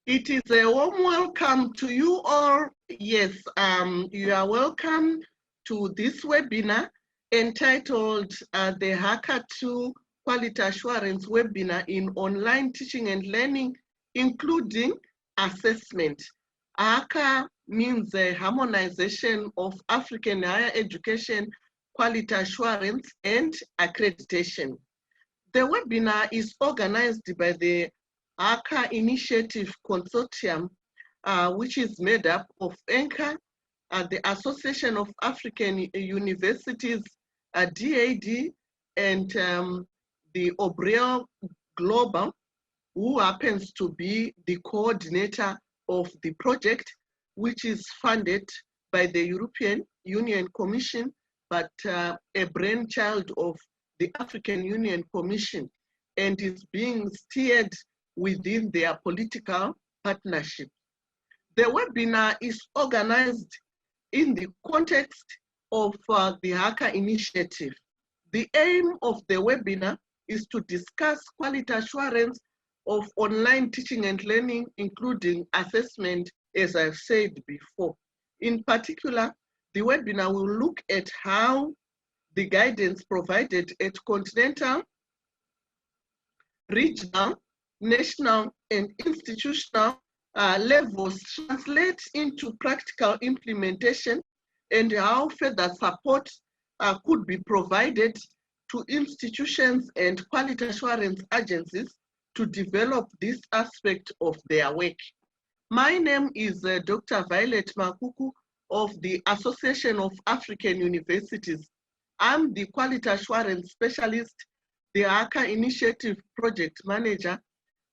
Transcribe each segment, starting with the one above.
It is a warm welcome to you all. Yes, you are welcome to this webinar entitled the Haqaa2 Quality Assurance Webinar in Online Teaching and Learning, including Assessment. Haqaa means the harmonization of African higher education quality assurance and accreditation. The webinar is organized by the Haqaa Initiative Consortium, which is made up of ANCHOR, the Association of African Universities, DAD, and the Obreo Global, who happens to be the coordinator of the project, which is funded by the European Union Commission, but a brainchild of the African Union Commission, and is being steered within their political partnership. The webinar is organized in the context of the Haqaa initiative. The aim of the webinar is to discuss quality assurance of online teaching and learning, including assessment, as I've said before. In particular, the webinar will look at how the guidance provided at continental, regional, national, and institutional levels translate into practical implementation, and how further support could be provided to institutions and quality assurance agencies to develop this aspect of their work. My name is Dr. Violet Makuku of the Association of African Universities. I'm the Quality Assurance Specialist, the Haqaa Initiative Project Manager,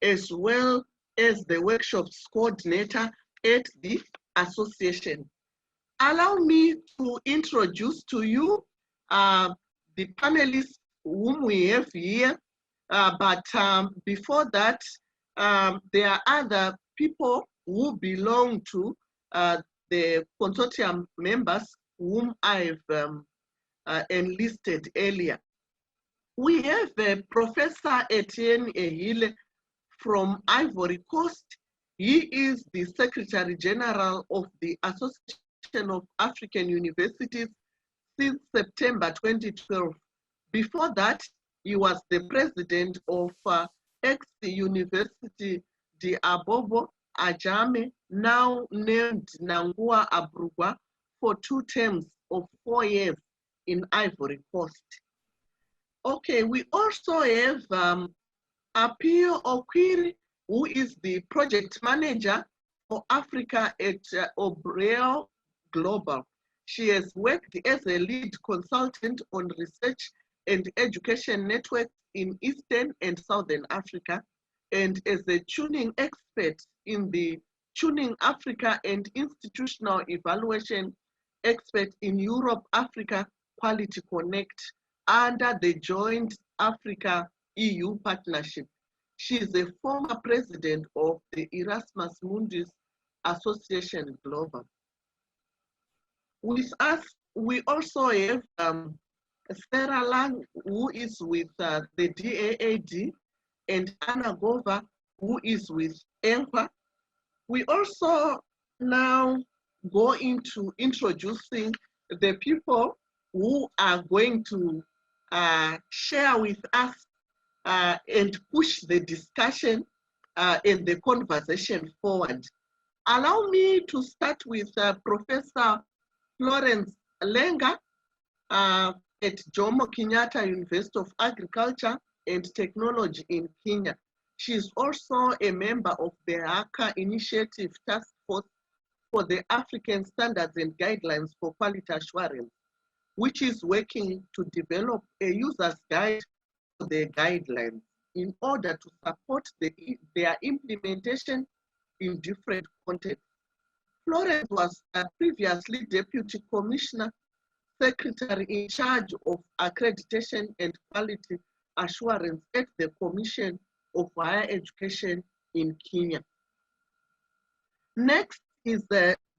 as well as the Workshops Coordinator at the Association. Allow me to introduce to you the panelists whom we have here, but before that, there are other people who belong to the consortium members whom I've enlisted earlier. We have Professor Etienne Ehile from Ivory Coast. He is the Secretary General of the Association of African Universities since September 2012. Before that, he was the president of ex-University de Abobo Ajame, now named Nangua Abrugwa, for 2 terms of 4 years in Ivory Coast. Okay, we also have Apio Okwiri, who is the project manager for Africa at Obreo Global. She has worked as a lead consultant on research and education networks in Eastern and Southern Africa, and as a tuning expert in the Tuning Africa and institutional evaluation expert in Europe Africa Quality Connect under the Joint Africa-EU Partnership. She is a former president of the Erasmus Mundus Association Global. With us, we also have Sarah Lang, who is with the DAAD, and Anna Gova, who is with ANCHOR. We also now go into introducing the people who are going to share with us and push the discussion and the conversation forward. Allow me to start with Professor Florence Lenga at Jomo Kenyatta University of Agriculture and Technology in Kenya. She is also a member of the Haqaa Initiative Task Force for the African Standards and Guidelines for Quality Assurance, which is working to develop a user's guide for the guidelines in order to support their implementation in different contexts. Florence was previously Deputy Commissioner, Secretary in charge of Accreditation and Quality Assurance at the Commission of Higher Education in Kenya. Next is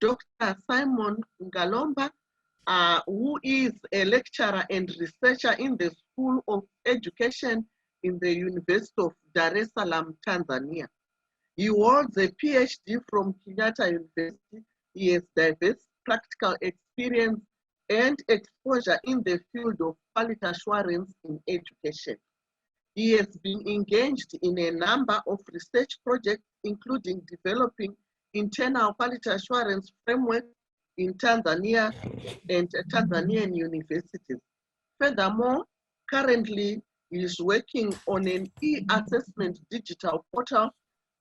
Dr. Simon Ngalomba, who is a lecturer and researcher in the School of Education in the University of Dar es Salaam, Tanzania. He holds a PhD from Kenyatta University. He has diverse practical experience and exposure in the field of quality assurance in education. He has been engaged in a number of research projects, including developing internal quality assurance framework in Tanzania and Tanzanian universities. Furthermore, currently he is working on an e-assessment digital portal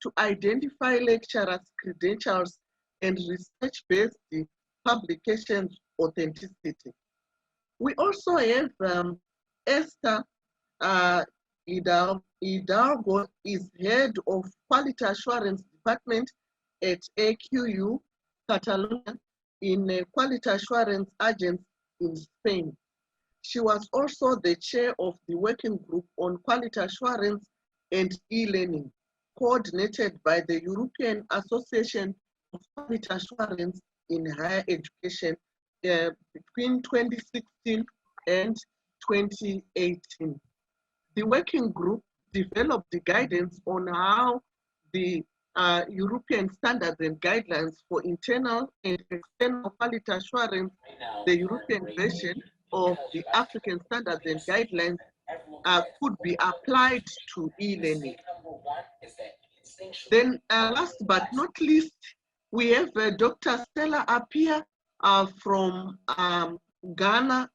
to identify lecturers' credentials and research-based publications authenticity. We also have Esther Hidalgo is head of Quality Assurance Department at AQU Catalonia in a Quality Assurance Agency in Spain. She was also the chair of the working group on quality assurance and e-learning, coordinated by the European Association of Quality Assurance in Higher Education between 2016 and 2018. The working group developed the guidance on how the European standards and guidelines for internal and external quality assurance, the European version of the African standards and guidelines could be applied to e-learning. Then last but not least, we have Dr. Stella Appiah from Ghana.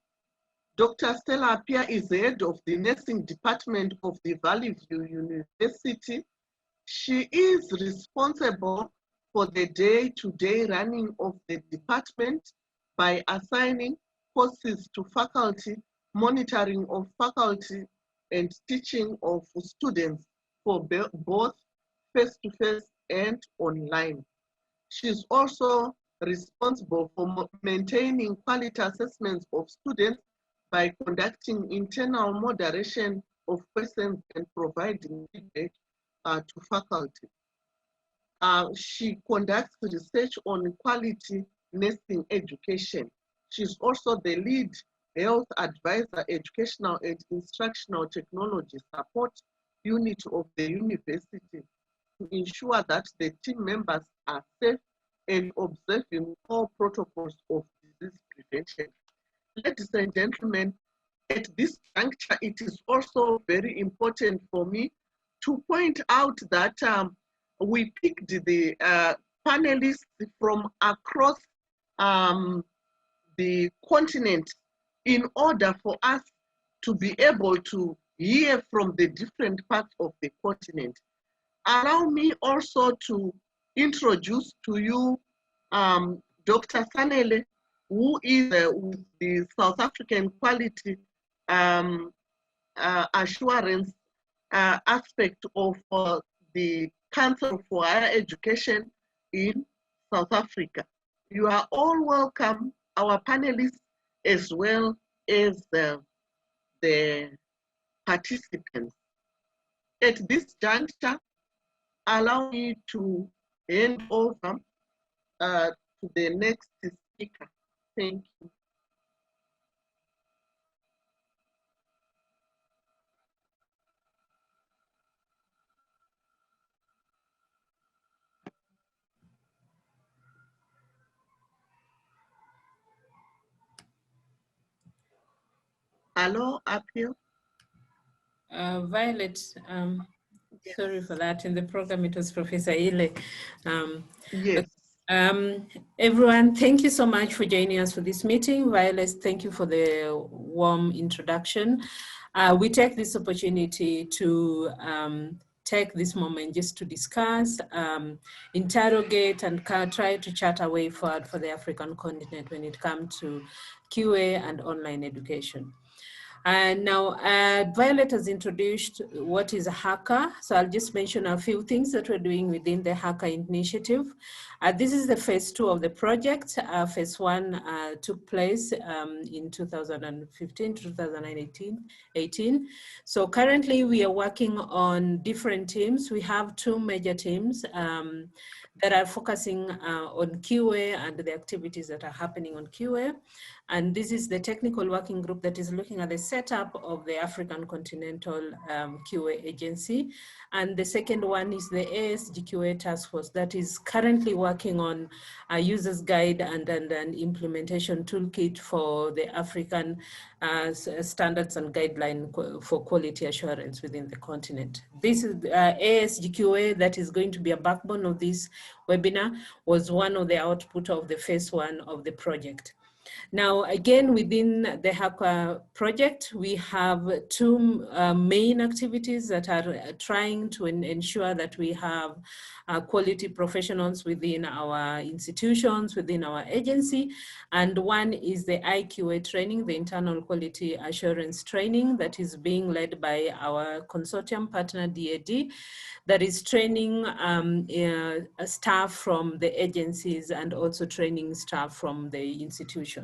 Dr. Stella Appiah is the head of the nursing department of the Valley View University. She is responsible for the day-to-day running of the department by assigning courses to faculty, monitoring of faculty, and teaching of students for both face-to-face and online. She's also responsible for maintaining quality assessments of students by conducting internal moderation of questions and providing feedback to faculty. She conducts research on quality nursing education. She's also the lead health advisor, educational and instructional technology support unit of the university to ensure that the team members are safe and observing all protocols of disease prevention. Ladies and gentlemen, at this juncture, it is also very important for me to point out that we picked the panelists from across the continent in order for us to be able to hear from the different parts of the continent. Allow me also to introduce to you Dr. Sanele, who is with the South African Quality Assurance aspect of the Council for Higher Education in South Africa. You are all welcome, our panelists, as well as the participants. At this juncture, allow me to hand over to the next speaker. Thank you. Hello, Appiah. Violet, yes. Sorry for that. In the program, it was Professor Ile. Yes. Everyone, thank you so much for joining us for this meeting. Violet, thank you for the warm introduction. We take this opportunity to take this moment just to discuss, interrogate, and try to chart a way forward for the African continent when it comes to QA and online education. And now Violet has introduced what is a Haqaa. So I'll just mention a few things that we're doing within the Haqaa initiative. This is the phase 2 of the project. Phase 1 took place in 2015 to 2018. So currently we are working on different teams. We have 2 major teams that are focusing on QA and the activities that are happening on QA. And this is the technical working group that is looking at the setup of the African Continental QA Agency. And the second one is the ASGQA Task Force that is currently working on a user's guide and an implementation toolkit for the African standards and guidelines for quality assurance within the continent. This is ASGQA that is going to be a backbone of this webinar, was one of the output of the phase 1 of the project. Now, again, within the Haqaa project, we have two main activities that are trying to ensure that we have quality professionals within our institutions, within our agency. And one is the IQA training, the internal quality assurance training that is being led by our consortium partner, DAD, that is training staff from the agencies and also training staff from the institutions.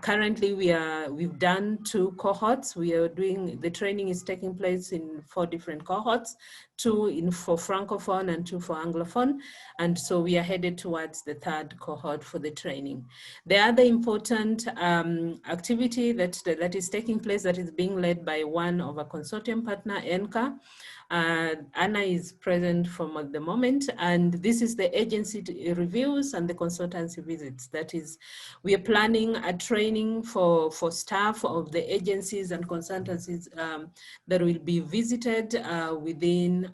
Currently, we've done 2 cohorts. We are doing, the training is taking place in 4 different cohorts, 2 for Francophone and 2 for Anglophone. And so we are headed towards the 3rd cohort for the training. The other important activity that is taking place, that is being led by one of our consortium partner, ENCA. Anna is present from the moment, and this is the agency reviews and the consultancy visits. That is, we are planning a training for staff of the agencies and consultancies that will be visited within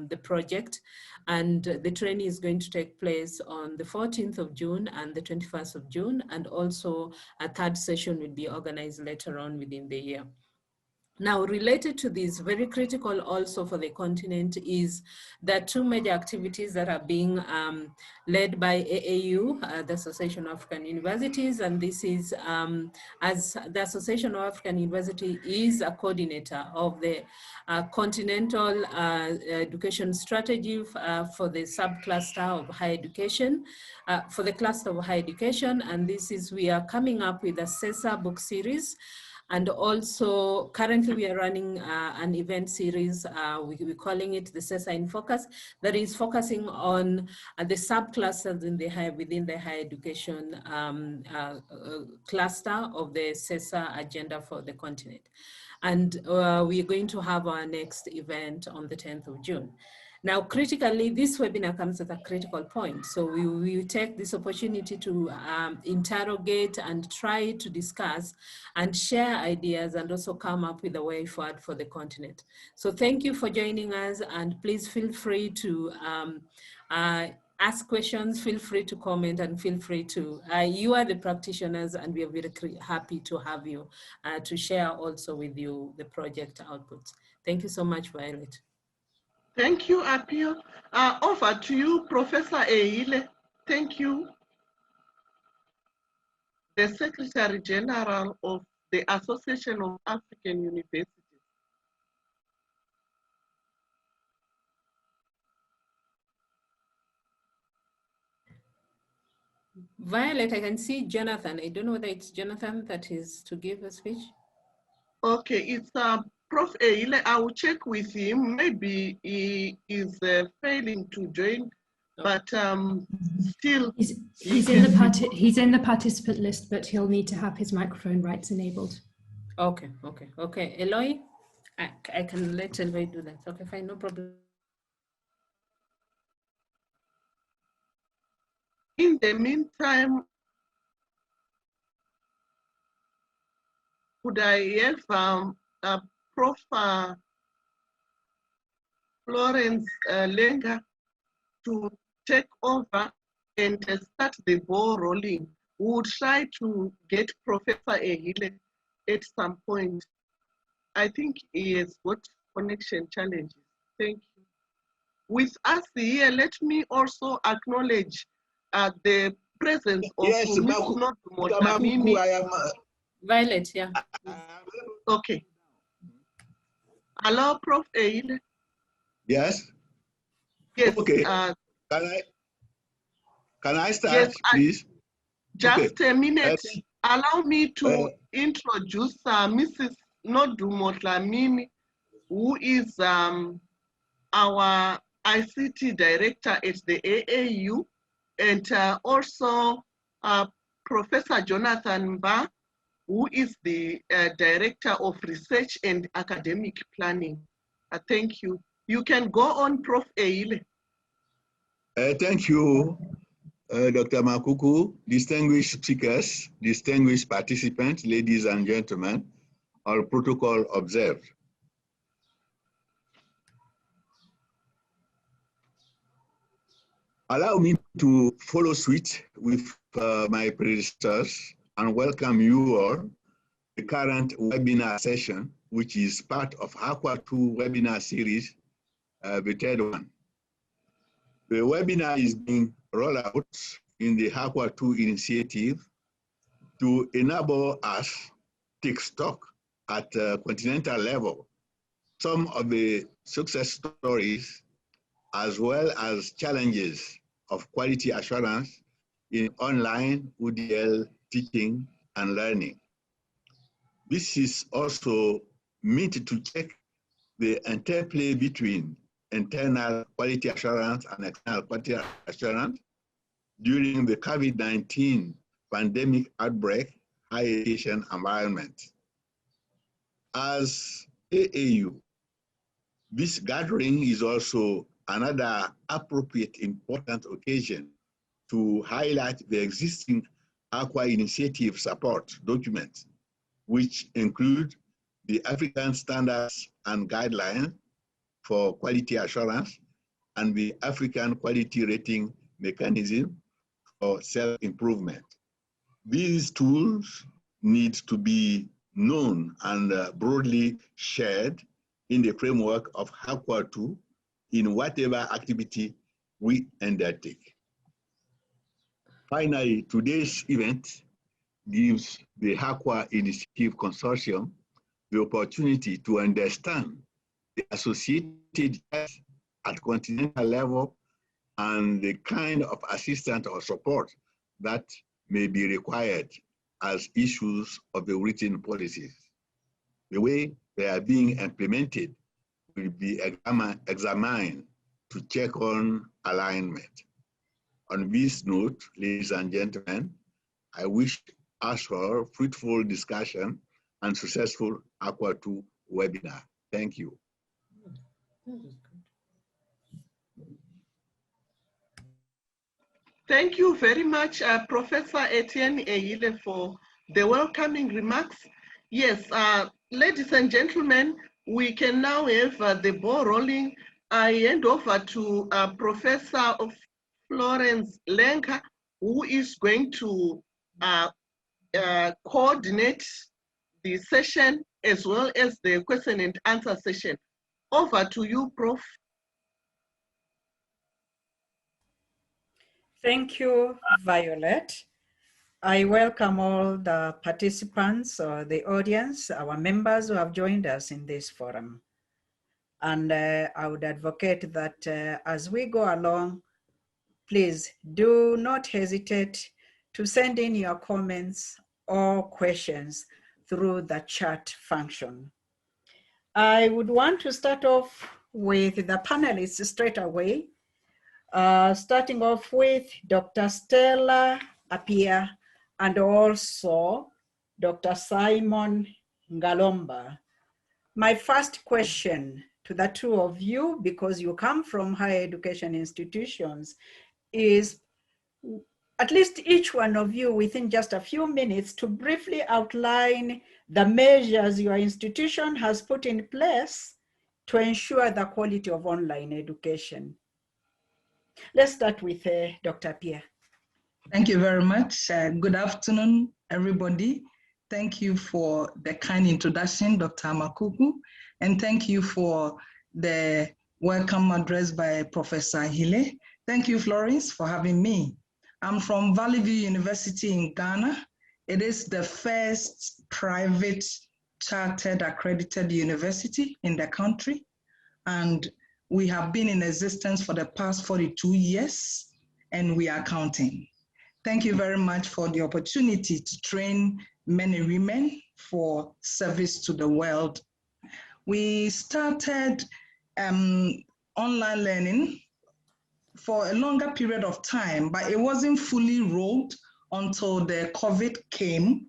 the project. And the training is going to take place on the 14th of June and the 21st of June. And also a 3rd session will be organized later on within the year. Now, related to this, very critical also for the continent is that 2 major activities that are being led by AAU, the Association of African Universities, and this is, as the Association of African University is a coordinator of the continental education strategy for the subcluster of higher education, for the cluster of higher education, and this is, we are coming up with a CESA book series. And also, currently we are running an event series, we're calling it the CESA in Focus, that is focusing on the subclusters within the higher education cluster of the CESA agenda for the continent. And we are going to have our next event on the 10th of June. Now, critically, this webinar comes at a critical point. So we take this opportunity to interrogate and try to discuss and share ideas and also come up with a way forward for the continent. So thank you for joining us, and please feel free to ask questions, feel free to comment, and feel free to, you are the practitioners, and we are very happy to have you to share also with you the project outputs. Thank you so much, Violet. Thank you, Apio. Over to you, Professor Eile. Thank you. The Secretary General of the Association of African Universities. Violet, I can see Jonathan. I don't know whether it's Jonathan that is to give a speech. Okay, it's Prof. Eile. I will check with him. Maybe he is failing to join, but still. He's in the participant list, but he'll need to have his microphone rights enabled. Okay. Eloy, I can let Eloy do that. Okay, fine, no problem. In the meantime, could I have Prof. Florence Lenga to take over and start the ball rolling? We will try to get Professor Eile at some point. I think he has got connection challenges. Thank you. With us here, let me also acknowledge the presence of Makuku, I am Violet, yeah. Okay. Hello, Prof. Eile. Yes. Yes. Okay. Can I start, yes, please? Just a minute. Allow me to introduce Mrs. Nodumo Tlamini, who is our ICT director at the AAU, and also Professor Jonathan Ba, who is the Director of Research and Academic Planning. Thank you. You can go on, Prof. Eile. Thank you, Dr. Makuku, distinguished speakers, distinguished participants, ladies and gentlemen, all protocol observed. Allow me to follow suit with my predecessors and welcome you all to the current webinar session, which is part of Haqaa2 Webinar series, the third one. The webinar is being rolled out in the Haqaa2 initiative to enable us to take stock at a continental level some of the success stories as well as challenges of quality assurance in online UDL teaching and learning. This is also meant to check the interplay between internal quality assurance and external quality assurance during the COVID-19 pandemic outbreak higher education environment. As AAU, this gathering is also another appropriate important occasion to highlight the existing Haqaa initiative support documents, which include the African Standards and Guidelines for Quality Assurance and the African Quality Rating Mechanism for Self-Improvement. These tools need to be known and broadly shared in the framework of Haqaa2 in whatever activity we undertake. Finally, today's event gives the Haqaa Initiative Consortium the opportunity to understand the associated at continental level and the kind of assistance or support that may be required as issues of the written policies. The way they are being implemented will be examined to check on alignment. On this note, ladies and gentlemen, I wish us for fruitful discussion and successful Haqaa2 webinar. Thank you. Thank you very much, Professor Etienne Eile, for the welcoming remarks. Yes, ladies and gentlemen, we can now have the ball rolling. I hand over to Professor Florence Lenka, who is going to coordinate the session as well as the question and answer session. Over to you, Prof. Thank you, Violet. I welcome all the participants, the audience, our members who have joined us in this forum. And I would advocate that as we go along, please do not hesitate to send in your comments or questions through the chat function. I would want to start off with the panelists straight away. Starting off with Dr. Stella Appiah and also Dr. Simon Ngalomba. My first question to the two of you, because you come from higher education institutions, is at least each one of you within just a few minutes to briefly outline the measures your institution has put in place to ensure the quality of online education. Let's start with Dr. Appiah. Thank you very much. Good afternoon, everybody. Thank you for the kind introduction, Dr. Makuku, and thank you for the welcome address by Professor Hile. Thank you, Florence, for having me. I'm from Valley View University in Ghana. It is the first private chartered accredited university in the country, and we have been in existence for the past 42 years, and we are counting. Thank you very much for the opportunity to train men and women for service to the world. We started online learning for a longer period of time, but it wasn't fully rolled until the COVID came.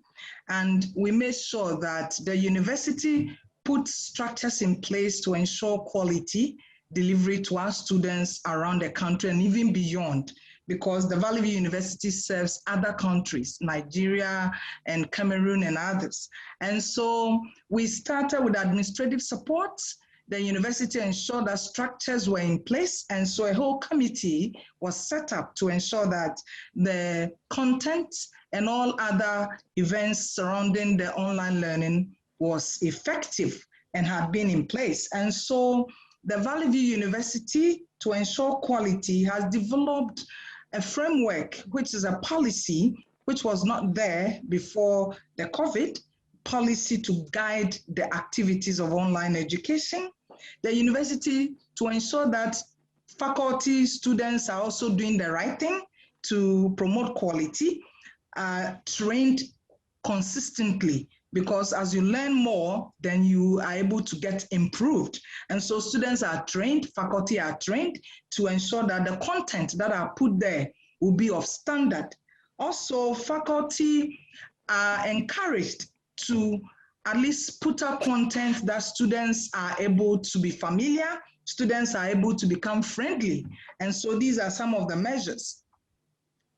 And we made sure that the university put structures in place to ensure quality delivery to our students around the country and even beyond, because the Valley View University serves other countries, Nigeria and Cameroon and others. And so we started with administrative support. The university ensured that structures were in place, and so a whole committee was set up to ensure that the content and all other events surrounding the online learning was effective and had been in place. And so the Valley View University, to ensure quality, has developed a framework, which is a policy which was not there before the COVID, policy to guide the activities of online education. The university, to ensure that faculty, students are also doing the right thing to promote quality, are trained consistently, because as you learn more, then you are able to get improved. And so students are trained, faculty are trained to ensure that the content that are put there will be of standard. Also, faculty are encouraged to at least put up content that students are able to be familiar, students are able to become friendly. And so these are some of the measures.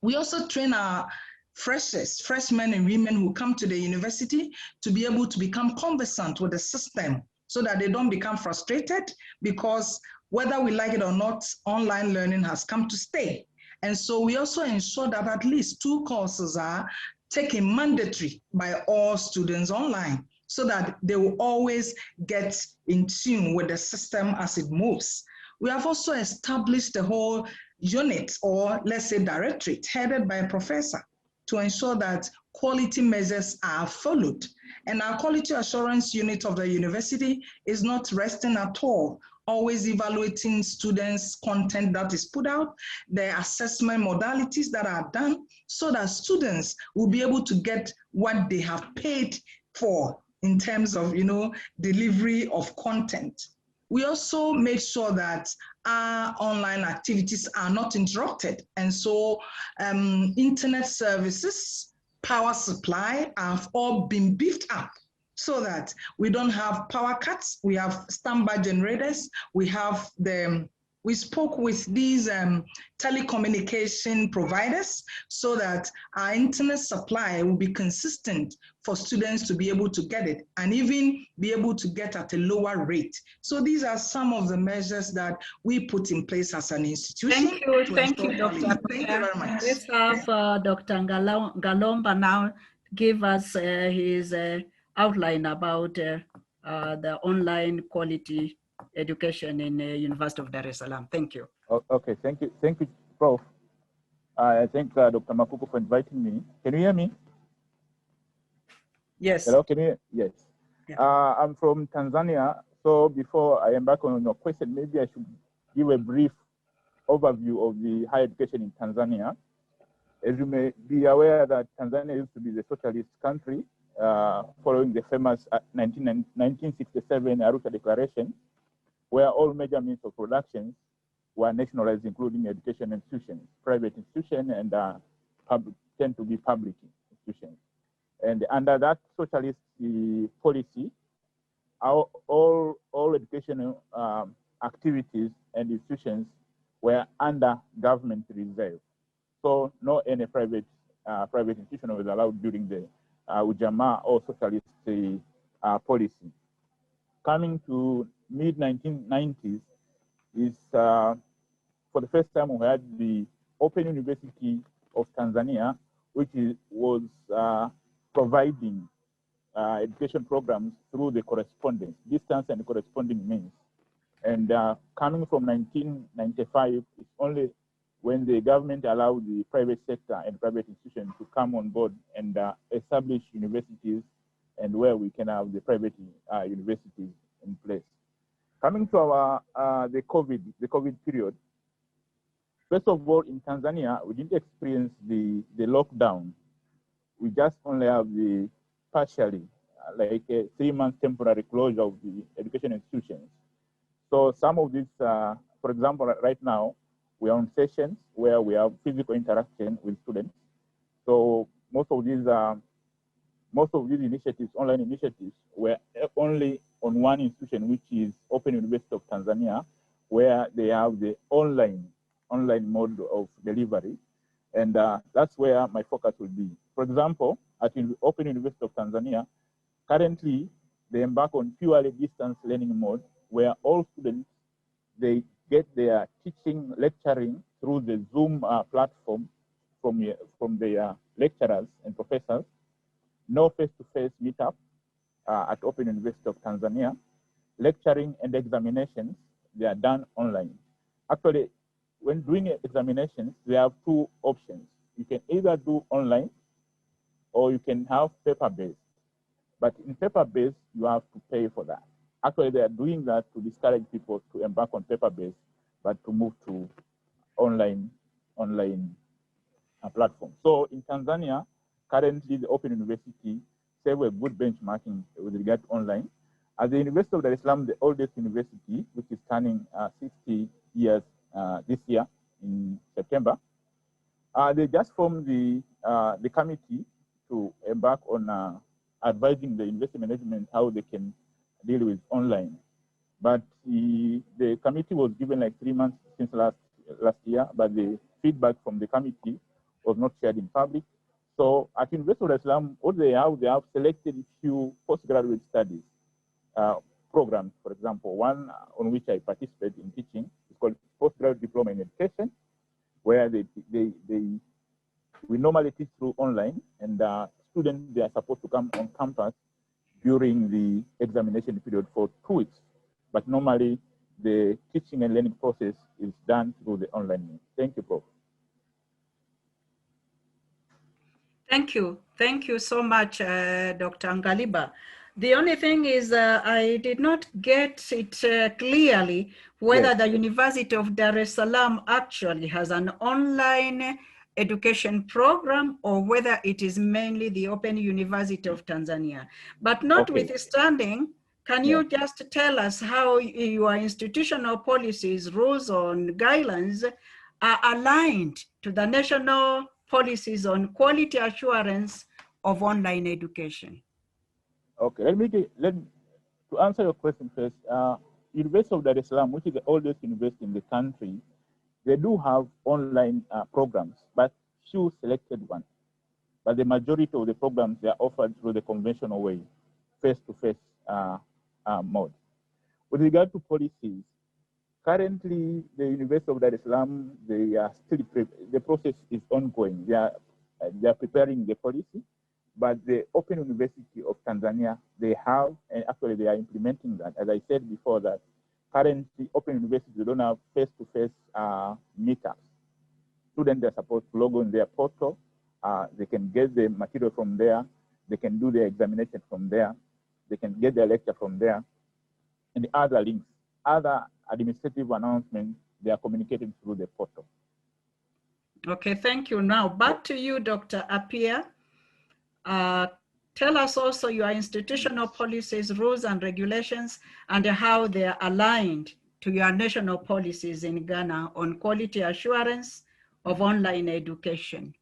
We also train our freshers, freshmen and women who come to the university to be able to become conversant with the system so that they don't become frustrated, because whether we like it or not, online learning has come to stay. And so we also ensure that at least 2 courses are taken mandatory by all students online, so that they will always get in tune with the system as it moves. We have also established a whole unit, or let's say directorate, headed by a professor, to ensure that quality measures are followed. And our quality assurance unit of the university is not resting at all, always evaluating students' content that is put out, the assessment modalities that are done, so that students will be able to get what they have paid for in terms of, delivery of content. We also make sure that our online activities are not interrupted. And so internet services, power supply have all been beefed up so that we don't have power cuts. We have standby generators. We spoke with these telecommunication providers so that our internet supply will be consistent for students to be able to get it, and even be able to get at a lower rate. So these are some of the measures that we put in place as an institution. Thank you, Dr. Thank you very much. Let's have Dr. Galomba now give us his outline about the online quality education in University of Dar es Salaam. Thank you. Okay, thank you, Prof. I thank Dr. Makuku for inviting me. Can you hear me? Yes. Hello, can you hear? Yes. Yeah. I'm from Tanzania. So before I embark on your question, maybe I should give a brief overview of the higher education in Tanzania. As you may be aware that Tanzania used to be the socialist country following the famous 1967 Arusha Declaration, where all major means of production were nationalized, including education institutions, private institutions, and tend to be public institutions. And under that socialist policy, all educational activities and institutions were under government reserve. So no any private institution was allowed during the Ujamaa or socialist policy. Coming to mid-1990s is for the first time we had the Open University of Tanzania, which was providing education programs through the correspondence, distance and corresponding means. And coming from 1995, it's only when the government allowed the private sector and private institutions to come on board and establish universities, and where we can have the private universities in place. Coming to our the COVID period, first of all, in Tanzania, we didn't experience the lockdown. We just only have the partially, like a 3-month temporary closure of the education institutions. So some of these, for example, right now, we are on sessions where we have physical interaction with students. So most of these most of these initiatives, online initiatives, were only on one institution, which is Open University of Tanzania, where they have the online mode of delivery. And that's where my focus will be. For example, at Open University of Tanzania, currently they embark on purely distance learning mode, where all students, they get their teaching, lecturing through the Zoom platform from their lecturers and professors. No face-to-face meetup at Open University of Tanzania. Lecturing and examinations, they are done online. Actually, when doing examinations, they have two options. You can either do online or you can have paper-based. But in paper-based, you have to pay for that. Actually, they are doing that to discourage people to embark on paper-based, but to move to online platform. So in Tanzania, currently the Open University serve a good benchmarking with regard to online. At the University of Dar es Salaam, the oldest university, which is turning 60 years this year in September, they just formed the committee to embark on advising the university management how they can deal with online. But the committee was given like 3 months since last year, but the feedback from the committee was not shared in public. So at University of Dar es Salaam, what they have selected a few postgraduate studies programs. For example, one on which I participate in teaching is called Postgraduate Diploma in Education, where we normally teach through online, and students, they are supposed to come on campus during the examination period for 2 weeks. But normally, the teaching and learning process is done through the online means. Thank you, Prof. Thank you. Thank you so much, Dr. Ngaliba. The only thing is I did not get it clearly whether Yes. the University of Dar es Salaam actually has an online education program or whether it is mainly the Open University of Tanzania. But notwithstanding, can you just tell us how your institutional policies, rules, and guidelines are aligned to the national policies on quality assurance of online education? Okay, to answer your question first, University of Dar es Salaam, which is the oldest university in the country, they do have online programs, but few selected ones. But the majority of the programs, they are offered through the conventional way, face-to-face mode. With regard to policies, currently the University of Dar es Salaam, they are still, the process is ongoing. They are preparing the policy. But the Open University of Tanzania, they have, and actually they are implementing that. As I said before, that currently Open Universities, they don't have face-to-face meetups. Students are supposed to log on their portal. They can get the material from there. They can do their examination from there. They can get their lecture from there. And the other links, other administrative announcements, they are communicated through the portal. Okay, thank you. Now back to you, Dr. Appiah. Tell us also your institutional policies, rules, and regulations, and how they are aligned to your national policies in Ghana on quality assurance of online education.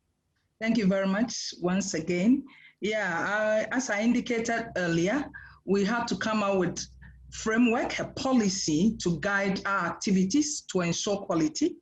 Thank you very much once again. Yeah, as I indicated earlier, we have to come out with framework, a policy to guide our activities to ensure quality.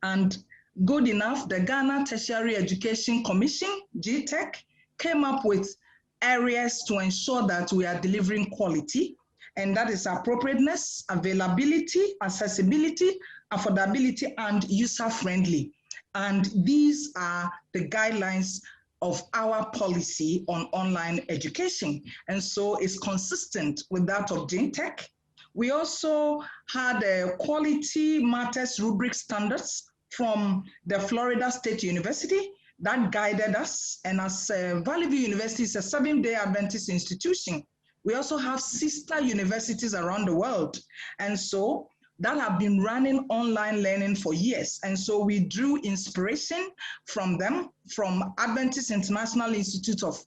And good enough, the Ghana Tertiary Education Commission, GTEC, came up with areas to ensure that we are delivering quality, and that is appropriateness, availability, accessibility, affordability, and user-friendly. And these are the guidelines of our policy on online education. And so it's consistent with that of GTEC. We also had a quality matters rubric standards from the Florida State University that guided us. And as Valley View University is a Seventh-day Adventist institution, we also have sister universities around the world. And so that have been running online learning for years. And so we drew inspiration from them, from Adventist International Institute of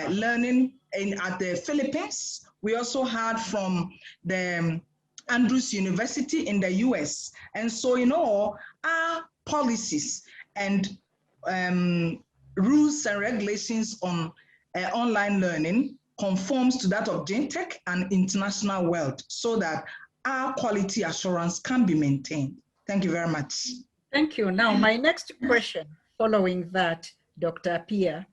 Learning at the Philippines. We also had from the Andrews University in the US. And so in all, our policies and rules and regulations on online learning conforms to that of GenTech and international world so that our quality assurance can be maintained. Thank you very much. Thank you. Now, my next question following that, Dr. Appiah,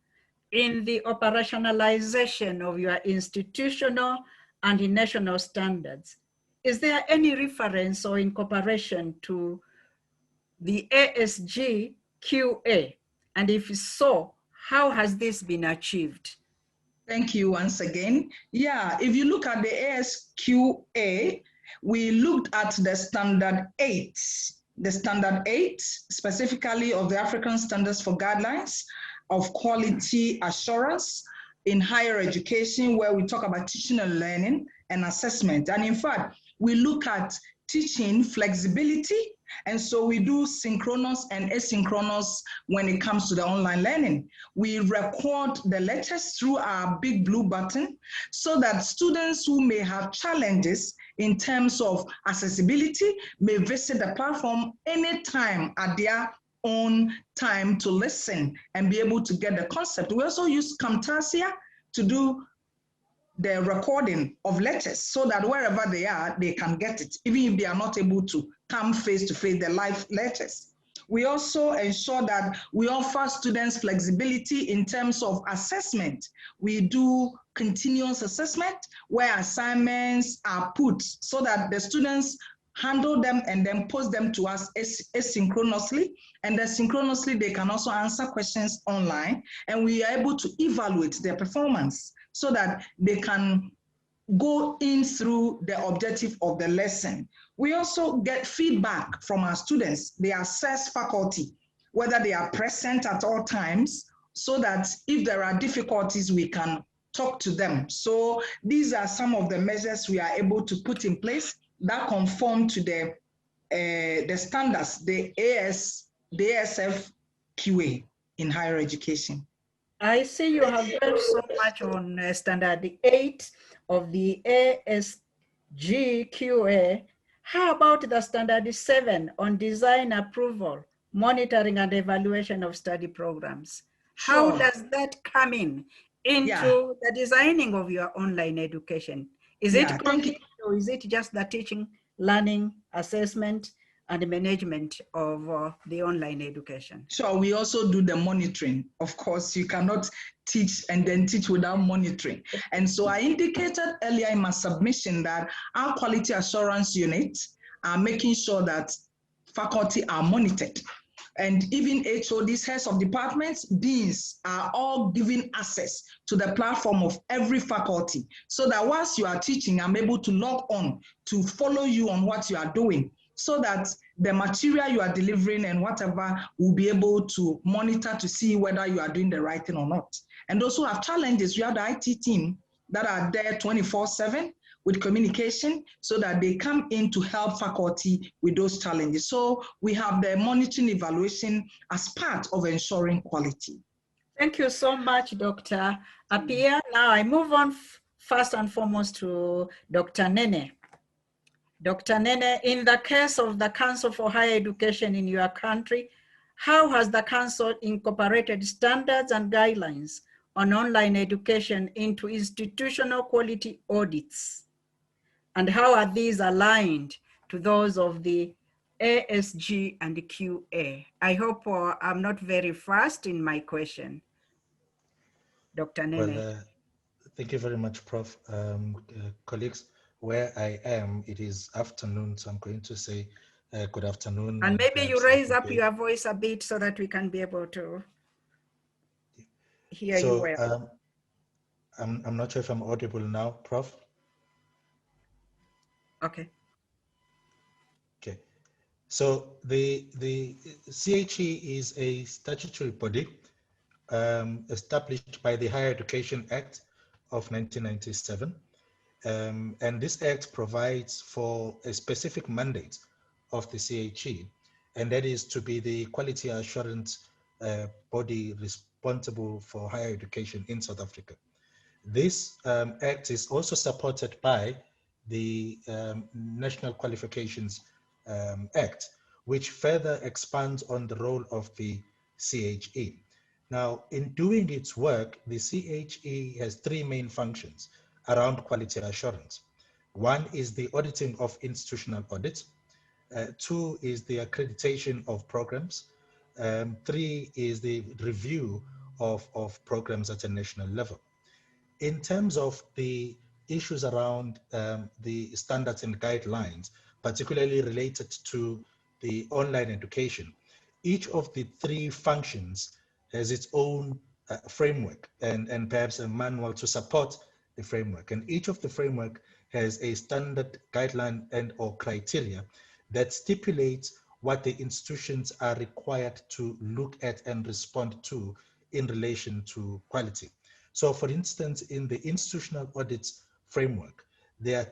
in the operationalization of your institutional and national standards, is there any reference or incorporation to the ASG QA? And if so, how has this been achieved? Thank you once again. Yeah, if you look at the ASQA, we looked at the standard 8. The standard 8, specifically of the African Standards for Guidelines of Quality Assurance in higher education, where we talk about teaching and learning and assessment. And in fact, we look at teaching flexibility. And so we do synchronous and asynchronous when it comes to the online learning. We record the lectures through our big blue button so that students who may have challenges in terms of accessibility may visit the platform anytime at their own time to listen and be able to get the concept. We also use Camtasia to do the recording of lectures so that wherever they are, they can get it, even if they are not able to come face-to-face, the live lectures. We also ensure that we offer students flexibility in terms of assessment. We do continuous assessment where assignments are put so that the students handle them and then post them to us asynchronously. And then synchronously, they can also answer questions online, and we are able to evaluate their performance so that they can go in through the objective of the lesson. We also get feedback from our students. They assess faculty, whether they are present at all times, so that if there are difficulties, we can talk to them. So these are some of the measures we are able to put in place that conform to the standards, the ASF QA in higher education. I see you have done so much on standard 8 of the ASG QA. How about the standard 7 on design approval, monitoring and evaluation of study programs? How does that come into the designing of your online education? Is it complete, or is it just the teaching, learning, assessment, and management of the online education? Sure, we also do the monitoring. Of course, you cannot teach and then teach without monitoring. And so I indicated earlier in my submission that our quality assurance units are making sure that faculty are monitored. And even HODs, heads of departments, deans are all given access to the platform of every faculty so that whilst you are teaching, I'm able to log on to follow you on what you are doing, so that the material you are delivering and whatever will be able to monitor to see whether you are doing the right thing or not. And those who have challenges, we have the IT team that are there 24/7 with communication so that they come in to help faculty with those challenges. So we have the monitoring evaluation as part of ensuring quality. Thank you so much, Dr. Appiah. Now I move on first and foremost to Dr. Nene. Dr. Nene, in the case of the Council for Higher Education in your country, how has the Council incorporated standards and guidelines on online education into institutional quality audits? And how are these aligned to those of the ASG and the QA? I hope I'm not very fast in my question. Dr. Nene. Well, thank you very much, Prof. Colleagues, where I am, it is afternoon, so I'm going to say good afternoon. And maybe you raise up your voice a bit so that we can be able to hear you well. I'm not sure if I'm audible now, Prof. Okay. Okay. So the CHE is a statutory body established by the Higher Education Act of 1997. And this act provides for a specific mandate of the CHE, and that is to be the quality assurance body responsible for higher education in South Africa. This act is also supported by the National Qualifications Act, which further expands on the role of the CHE. Now, in doing its work, the CHE has three main functions around quality assurance. One is the auditing of institutional audits. Two is the accreditation of programs. Three is the review of programs at a national level. In terms of the issues around the standards and guidelines, particularly related to the online education, each of the three functions has its own framework and perhaps a manual to support the framework. And each of the framework has a standard guideline and or criteria that stipulates what the institutions are required to look at and respond to in relation to quality. So for instance, in the institutional audits framework, there are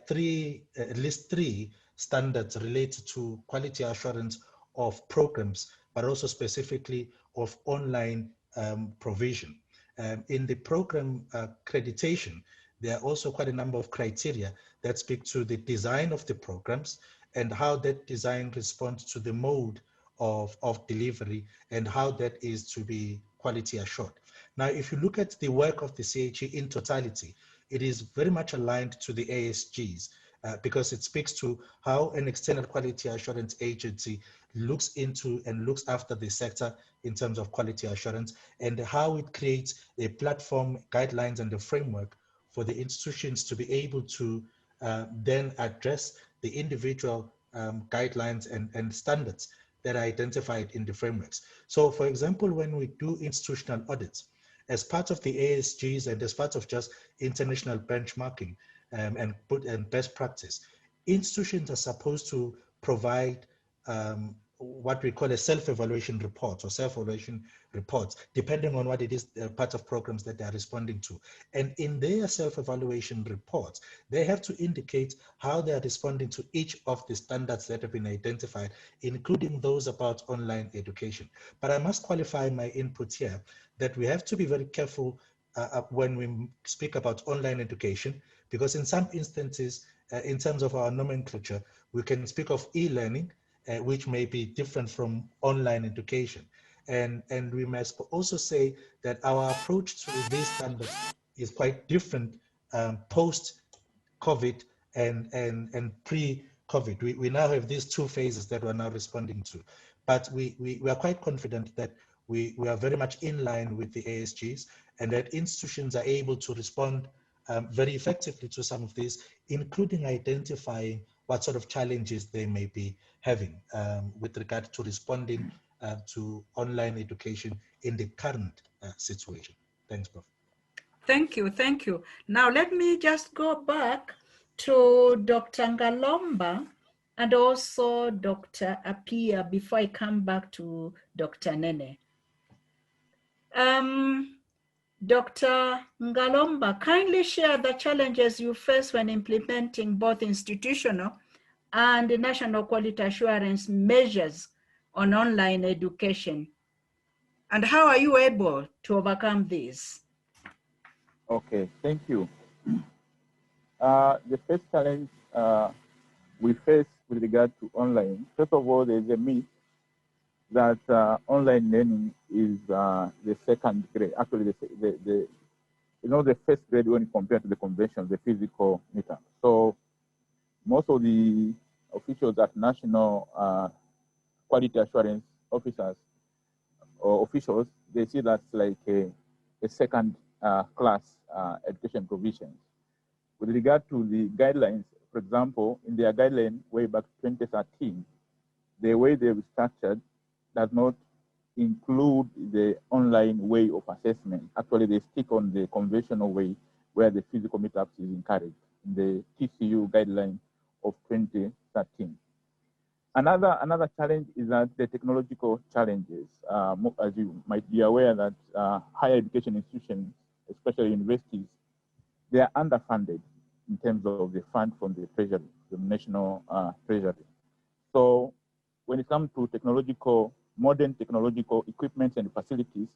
at least three standards related to quality assurance of programs, but also specifically of online provision. In the program accreditation, there are also quite a number of criteria that speak to the design of the programs and how that design responds to the mode of delivery and how that is to be quality assured. Now, if you look at the work of the CHE in totality, it is very much aligned to the ASGs because it speaks to how an external quality assurance agency looks into and looks after the sector in terms of quality assurance and how it creates a platform, guidelines, and a framework for the institutions to be able to then address the individual guidelines and standards that are identified in the frameworks. So for example, when we do institutional audits, as part of the ASGs and as part of just international benchmarking and best practice, institutions are supposed to provide what we call a self-evaluation report or self-evaluation reports, depending on what it is, part of programs that they are responding to. And in their self-evaluation reports, they have to indicate how they are responding to each of the standards that have been identified, including those about online education. But I must qualify my input here that we have to be very careful when we speak about online education, because in some instances, in terms of our nomenclature, we can speak of e-learning, which may be different from online education. And we must also say that our approach to these standards is quite different post-COVID and pre-COVID. We now have these two phases that we're now responding to. But we are quite confident that we are very much in line with the ASGs and that institutions are able to respond very effectively to some of these, including identifying what sort of challenges they may be having with regard to responding to online education in the current situation. Thanks, Prof. Thank you, thank you. Now let me just go back to Dr. Ngalomba and also Dr. Apia before I come back to Dr. Nene. Dr. Ngalomba, kindly share the challenges you face when implementing both institutional and national quality assurance measures on online education. And how are you able to overcome these? Okay, thank you. The first challenge we face with regard to online, first of all, there's a myth that online learning is the second grade. Actually, the first grade when compared to the convention, the physical meetup. So most of the officials at national quality assurance officers or officials, they see that's like a second class education provisions. With regard to the guidelines, for example, in their guideline way back 2013, the way they've structured does not include the online way of assessment. Actually, they stick on the conventional way where the physical meetups is encouraged, in the TCU guideline of 2013. Another challenge is that the technological challenges. As you might be aware that higher education institutions, especially universities, they are underfunded in terms of the fund from the treasury, the national treasury. So when it comes to modern technological equipment and facilities,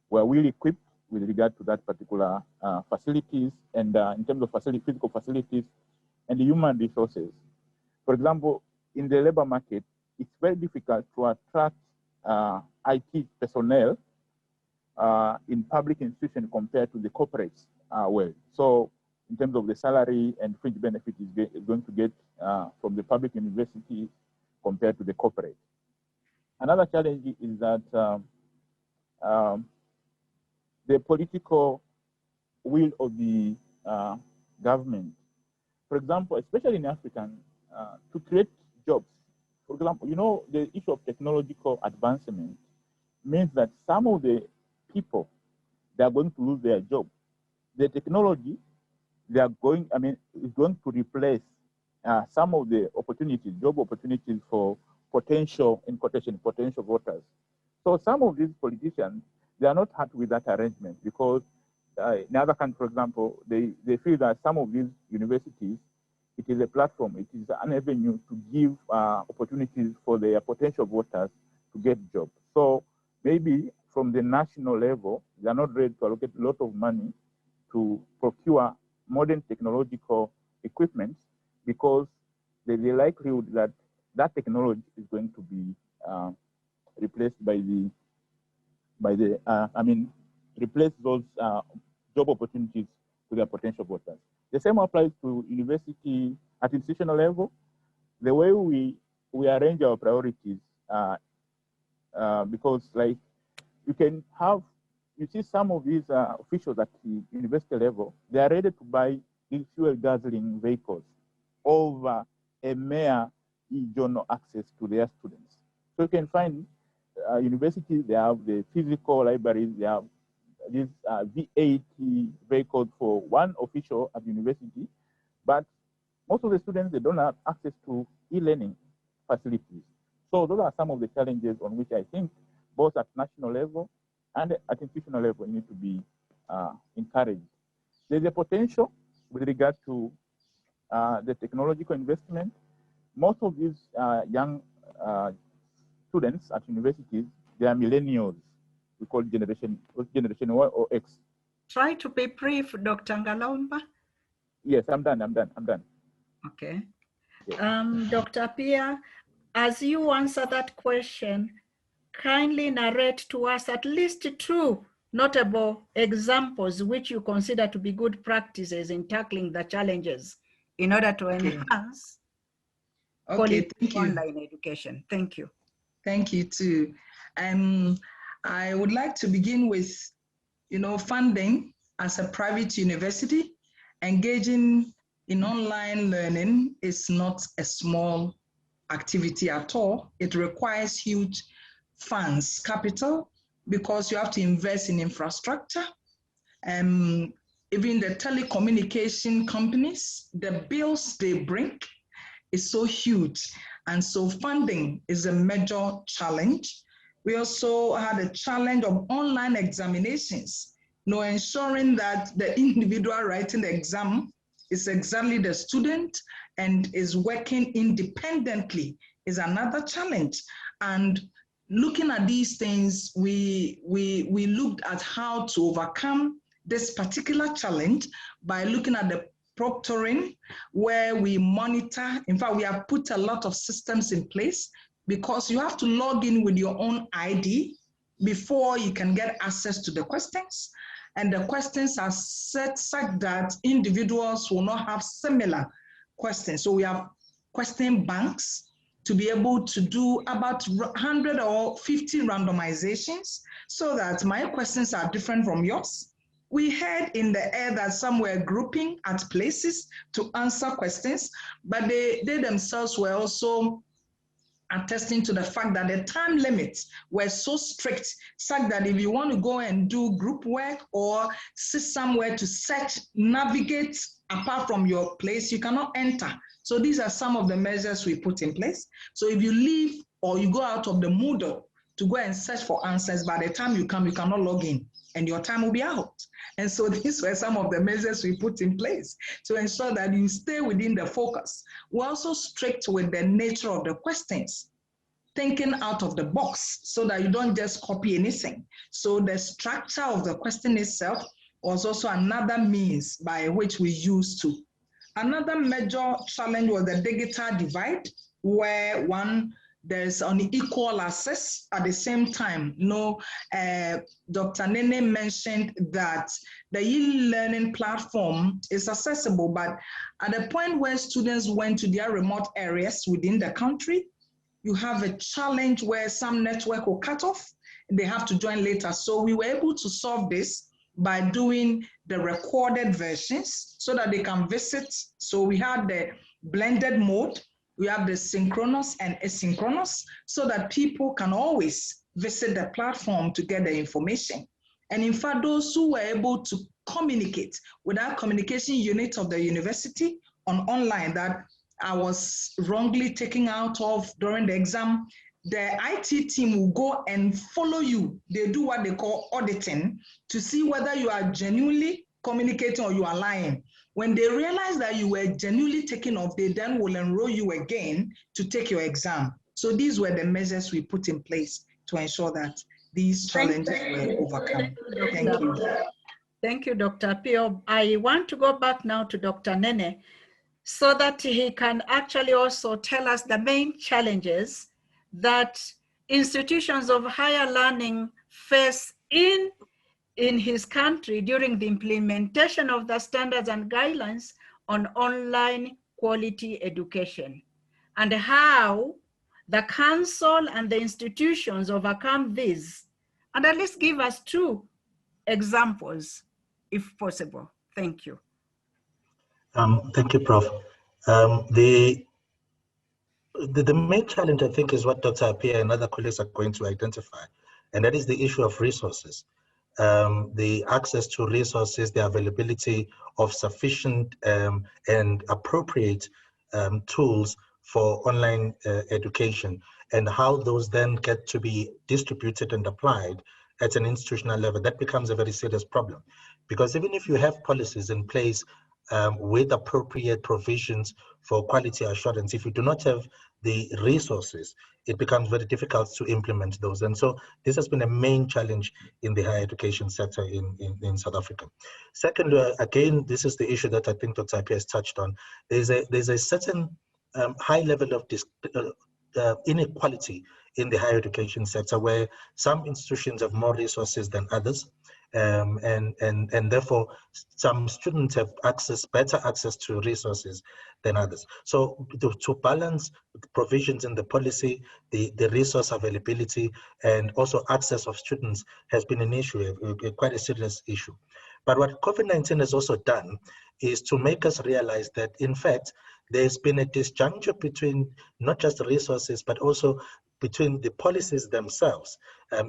we're well equipped with regard to that particular facilities and in terms of physical facilities and the human resources. For example, in the labor market, it's very difficult to attract IT personnel in public institutions compared to the corporate world. So in terms of the salary and fringe benefit is going to get from the public university compared to the corporate. Another challenge is that the political will of the government, for example, especially in Africa, to create jobs. For example, you know, the issue of technological advancement means that some of the people, they are going to lose their job. The technology, they are going, I mean, is going to replace some of the opportunities, job opportunities for potential, in quotation, potential voters. So some of these politicians, they are not happy with that arrangement because in other countries, for example, they feel that some of these universities, it is a platform, it is an avenue to give opportunities for their potential voters to get jobs. So maybe from the national level, they are not ready to allocate a lot of money to procure modern technological equipment because there's a likelihood that that technology is going to be replaced by replace those job opportunities to their potential voters. The same applies to university at institutional level. The way we arrange our priorities, because like you can have, you see some of these officials at the university level, they are ready to buy these fuel guzzling vehicles over a mere e-journal access to their students. So you can find universities, they have the physical libraries, they have these VAT vehicles for one official at university, but most of the students, they don't have access to e-learning facilities. So those are some of the challenges on which I think both at national level and at institutional level need to be encouraged. There's a potential with regard to the technological investment. Most of these young students at universities, they are millennials. We call generation Y or X. Try to be brief, Dr. Ngalaumba. Yes, I'm done. Okay. Yeah. Dr. Pia, as you answer that question, kindly narrate to us at least 2 notable examples which you consider to be good practices in tackling the challenges in order to enhance quality online education. Thank you. Thank you too. I would like to begin with, funding as a private university. Engaging in online learning is not a small activity at all. It requires huge funds, capital, because you have to invest in infrastructure. Even the telecommunication companies, the bills they bring is so huge. And so funding is a major challenge. We also had a challenge of online examinations, ensuring that the individual writing the exam is exactly the student and is working independently is another challenge. And looking at these things, we looked at how to overcome this particular challenge by looking at the proctoring, where we monitor. In fact, we have put a lot of systems in place because you have to log in with your own ID before you can get access to the questions. And the questions are set such that individuals will not have similar questions. So we have question banks to be able to do about 100 or 50 randomizations so that my questions are different from yours. We heard in the air that some were grouping at places to answer questions, but they themselves were also attesting to the fact that the time limits were so strict, such that if you want to go and do group work or sit somewhere to search, navigate apart from your place, you cannot enter. So these are some of the measures we put in place. So if you leave or you go out of the Moodle to go and search for answers, by the time you come, you cannot log in and your time will be out. And so these were some of the measures we put in place to ensure that you stay within the focus. We're also strict with the nature of the questions, thinking out of the box so that you don't just copy anything. So the structure of the question itself was also another means by which we used to. Another major challenge was the digital divide, where one there's unequal access at the same time. Dr. Nene mentioned that the e-learning platform is accessible, but at the point where students went to their remote areas within the country, you have a challenge where some network will cut off, and they have to join later. So we were able to solve this by doing the recorded versions so that they can visit. So we had the blended mode, we have the synchronous and asynchronous, so that people can always visit the platform to get the information. And in fact, those who were able to communicate with our communication unit of the university on online that I was wrongly taken out of during the exam, the IT team will go and follow you. They do what they call auditing to see whether you are genuinely communicating or you are lying. When they realize that you were genuinely taken off, they then will enroll you again to take your exam. So these were the measures we put in place to ensure that these challenges were overcome. Thank you. Thank you, Dr. Pio. I want to go back now to Dr. Nene so that he can actually also tell us the main challenges that institutions of higher learning face in his country during the implementation of the standards and guidelines on online quality education, and how the council and the institutions overcome this. And at least give us 2 examples, if possible. Thank you. Thank you, Prof. The main challenge, I think, is what Dr. Appiah and other colleagues are going to identify, and that is the issue of resources. The access to resources, the availability of sufficient and appropriate tools for online education, and how those then get to be distributed and applied at an institutional level. That becomes a very serious problem, because even if you have policies in place with appropriate provisions for quality assurance, if you do not have the resources, it becomes very difficult to implement those. And so this has been a main challenge in the higher education sector in South Africa. Second, again, this is the issue that I think Dr. Appiah has touched on. There's a certain high level of inequality in the higher education sector, where some institutions have more resources than others. And therefore some students have better access to resources than others. So to balance provisions in the policy, the resource availability, and also access of students has been an issue, quite a serious issue. But what COVID-19 has also done is to make us realize that, in fact, there's been a disjuncture between not just resources, but also between the policies themselves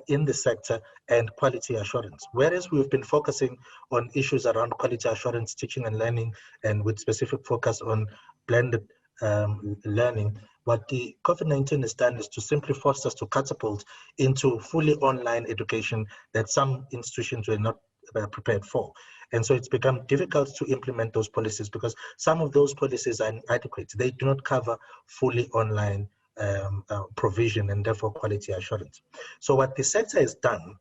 in the sector and quality assurance. Whereas we've been focusing on issues around quality assurance, teaching and learning, and with specific focus on blended learning, what the COVID-19 has done is to simply force us to catapult into fully online education that some institutions were not prepared for. And so it's become difficult to implement those policies because some of those policies are inadequate. They do not cover fully online provision and therefore quality assurance. So what the sector has done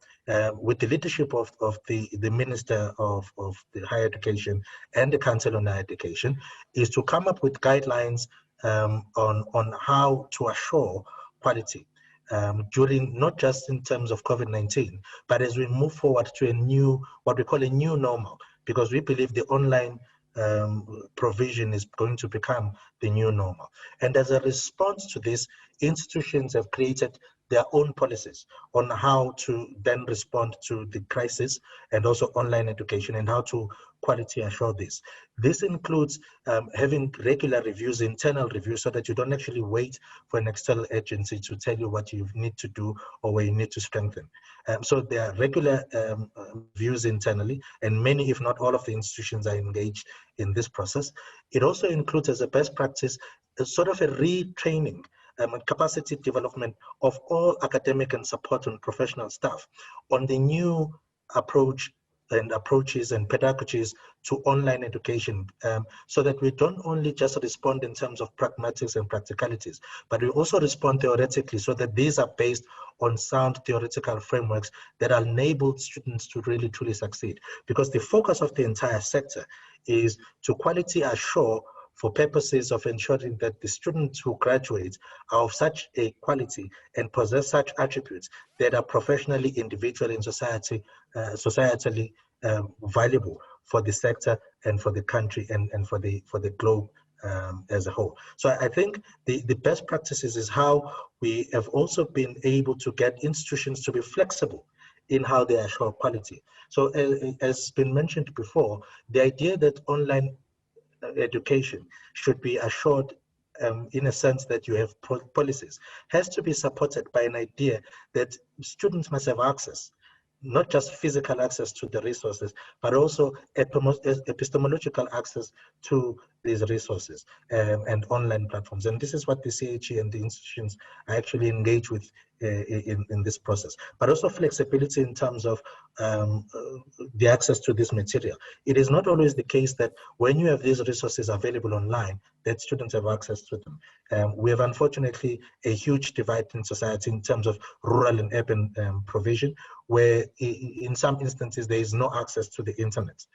with the leadership of the Minister of the Higher Education and the Council on Higher Education is to come up with guidelines on how to assure quality during, not just in terms of COVID-19, but as we move forward to a new, what we call a new normal, because we believe the online provision is going to become the new normal. And as a response to this, institutions have created their own policies on how to then respond to the crisis and also online education and how to quality assure this. This includes having regular reviews, internal reviews, so that you don't actually wait for an external agency to tell you what you need to do or where you need to strengthen. So there are regular reviews internally, and many, if not all of the institutions are engaged in this process. It also includes, as a best practice, a sort of a retraining and capacity development of all academic and support and professional staff on the new approaches and pedagogies to online education, so that we don't only just respond in terms of pragmatics and practicalities, but we also respond theoretically, so that these are based on sound theoretical frameworks that enable students to really truly succeed. Because the focus of the entire sector is to quality assure for purposes of ensuring that the students who graduate are of such a quality and possess such attributes that are professionally, individually, and societally valuable for the sector and for the country and for the globe as a whole. So I think the best practices is how we have also been able to get institutions to be flexible in how they assure quality. So as been mentioned before, the idea that online education should be assured in a sense that you have policies has to be supported by an idea that students must have access, not just physical access to the resources, but also epistemological access to these resources and online platforms. And this is what the CHE and the institutions are actually engaged with in this process. But also flexibility in terms of the access to this material. It is not always the case that when you have these resources available online, that students have access to them. We have unfortunately a huge divide in society in terms of rural and urban provision, where in some instances there is no access to the internet,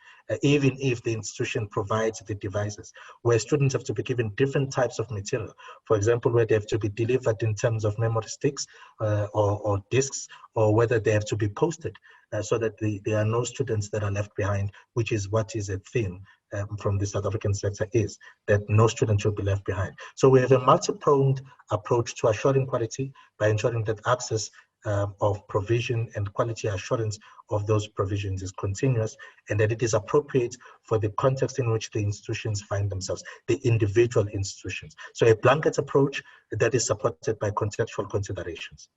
even if the institution provides the devices, where students have to be given different types of material. For example, where they have to be delivered in terms of memory sticks or discs, or whether they have to be posted so that there are no students that are left behind, which is what is a theme from the South African sector, is that no student should be left behind. So we have a multi-pronged approach to assuring quality by ensuring that access of provision and quality assurance of those provisions is continuous, and that it is appropriate for the context in which the institutions find themselves, the individual institutions. So a blanket approach that is supported by contextual considerations.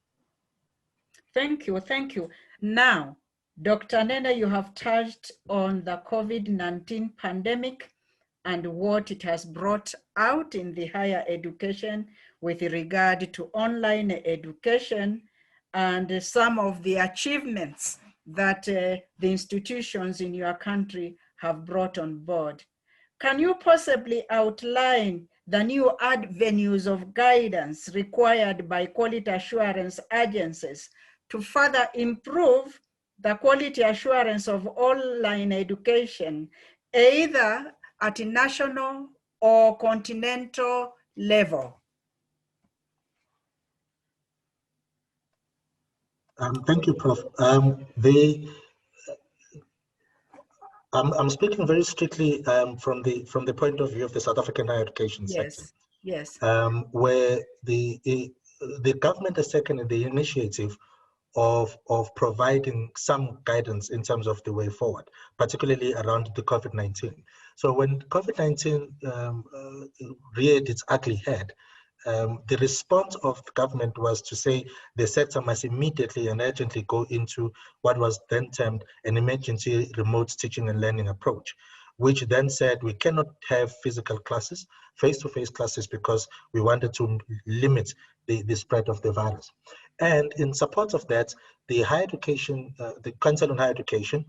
Thank you, thank you. Now, Dr. Nene, you have touched on the COVID-19 pandemic and what it has brought out in the higher education with regard to online education and some of the achievements that the institutions in your country have brought on board. Can you possibly outline the new avenues of guidance required by quality assurance agencies to further improve the quality assurance of online education, either at a national or continental level? Thank you, Prof. I'm speaking very strictly from the point of view of the South African higher education sector. Yes. Where the government has taken the initiative of providing some guidance in terms of the way forward, particularly around the COVID-19. So when COVID-19 reared its ugly head, the response of the government was to say the sector must immediately and urgently go into what was then termed an emergency remote teaching and learning approach, which then said we cannot have physical classes, face-to-face classes, because we wanted to limit the spread of the virus. And in support of that, the higher education, the Council on Higher Education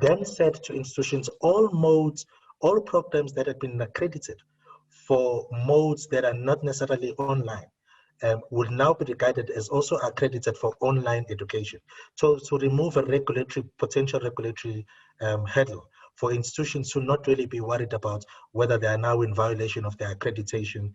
then said to institutions, all modes, all programs that have been accredited for modes that are not necessarily online will now be regarded as also accredited for online education. So to remove a potential regulatory hurdle for institutions to not really be worried about whether they are now in violation of their accreditation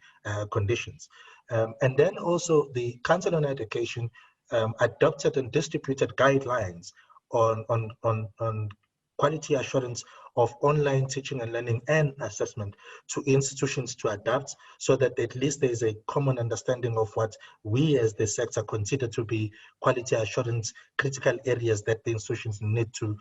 conditions. And then also the Council on Education adopted and distributed guidelines on quality assurance of online teaching and learning and assessment to institutions to adapt, so that at least there is a common understanding of what we as the sector consider to be quality assurance critical areas that the institutions need to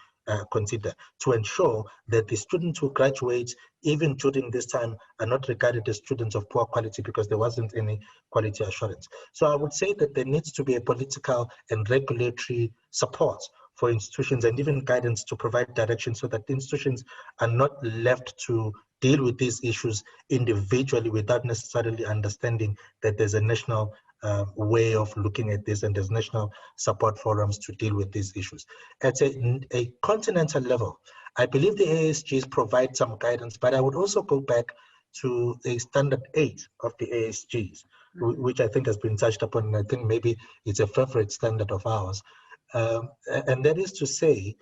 consider to ensure that the students who graduate even during this time are not regarded as students of poor quality because there wasn't any quality assurance. So I would say that there needs to be a political and regulatory support for institutions and even guidance to provide direction so that the institutions are not left to deal with these issues individually without necessarily understanding that there's a national way of looking at this and there's national support forums to deal with these issues. At a continental level, I believe the ASGs provide some guidance, but I would also go back to a standard 8 of the ASGs, which I think has been touched upon, and I think maybe it's a favorite standard of ours. And that is to say,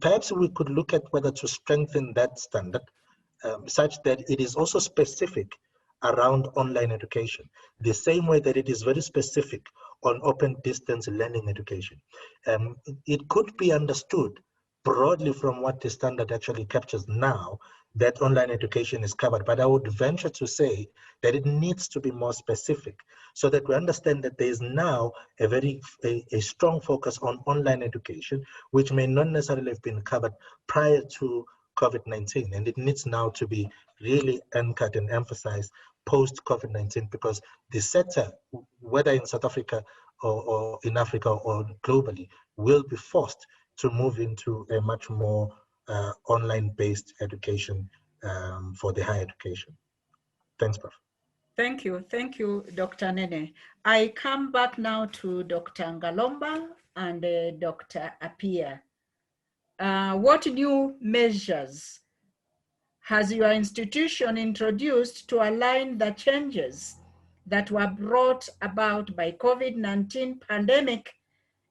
perhaps we could look at whether to strengthen that standard such that it is also specific around online education, the same way that it is very specific on open distance learning education. It could be understood broadly from what the standard actually captures now that online education is covered, but I would venture to say that it needs to be more specific so that we understand that there is now a strong focus on online education, which may not necessarily have been covered prior to COVID-19, and it needs now to be really anchored and emphasized post-COVID-19, because the sector, whether in South Africa or in Africa or globally, will be forced to move into a much more online-based education for the higher education. Thanks, Prof. Thank you, Dr. Nene. I come back now to Dr. Ngalomba and Dr. Appiah. What new measures has your institution introduced to align the changes that were brought about by COVID-19 pandemic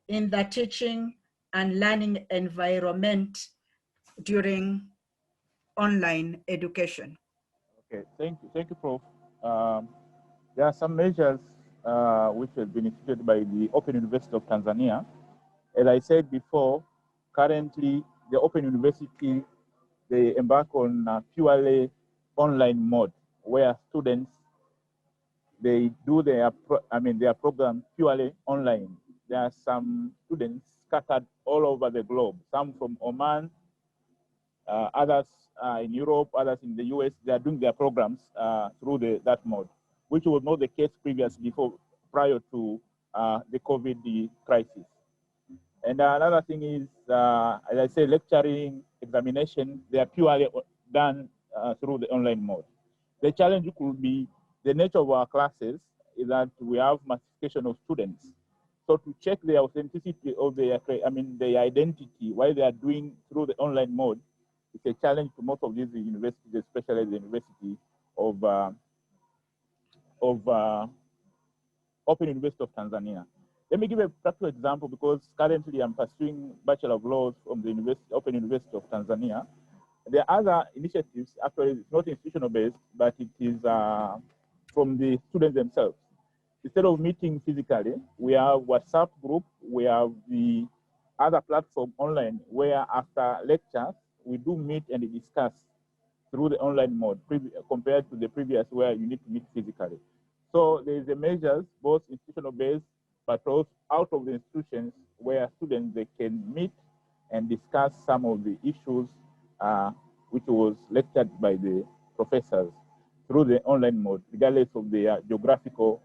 in the teaching and learning environment during online education? Okay, thank you, Prof. There are some measures which have been instituted by the Open University of Tanzania. As I said before, currently the Open University, they embark on a purely online mode where students, they do their program purely online. There are some students scattered all over the globe, some from Oman, others in Europe, others in the US. They are doing their programs through that mode, which was not the case prior to the COVID crisis. And another thing is, as I say, lecturing, examination, they are purely done through the online mode. The challenge could be the nature of our classes is that we have massification of students. So to check the authenticity of their identity while they are doing through the online mode, it's a challenge to most of these universities, especially the University of Open University of Tanzania. Let me give a practical example, because currently I'm pursuing Bachelor of Laws from the Open University of Tanzania. There are other initiatives, actually it's not institutional based, but it is from the students themselves. Instead of meeting physically, we have WhatsApp group, we have the other platform online where after lectures, we do meet and discuss through the online mode compared to the previous where you need to meet physically. So there's the measures, both institutional based, but also out of the institutions where students, they can meet and discuss some of the issues which was lectured by the professors through the online mode, regardless of their geographical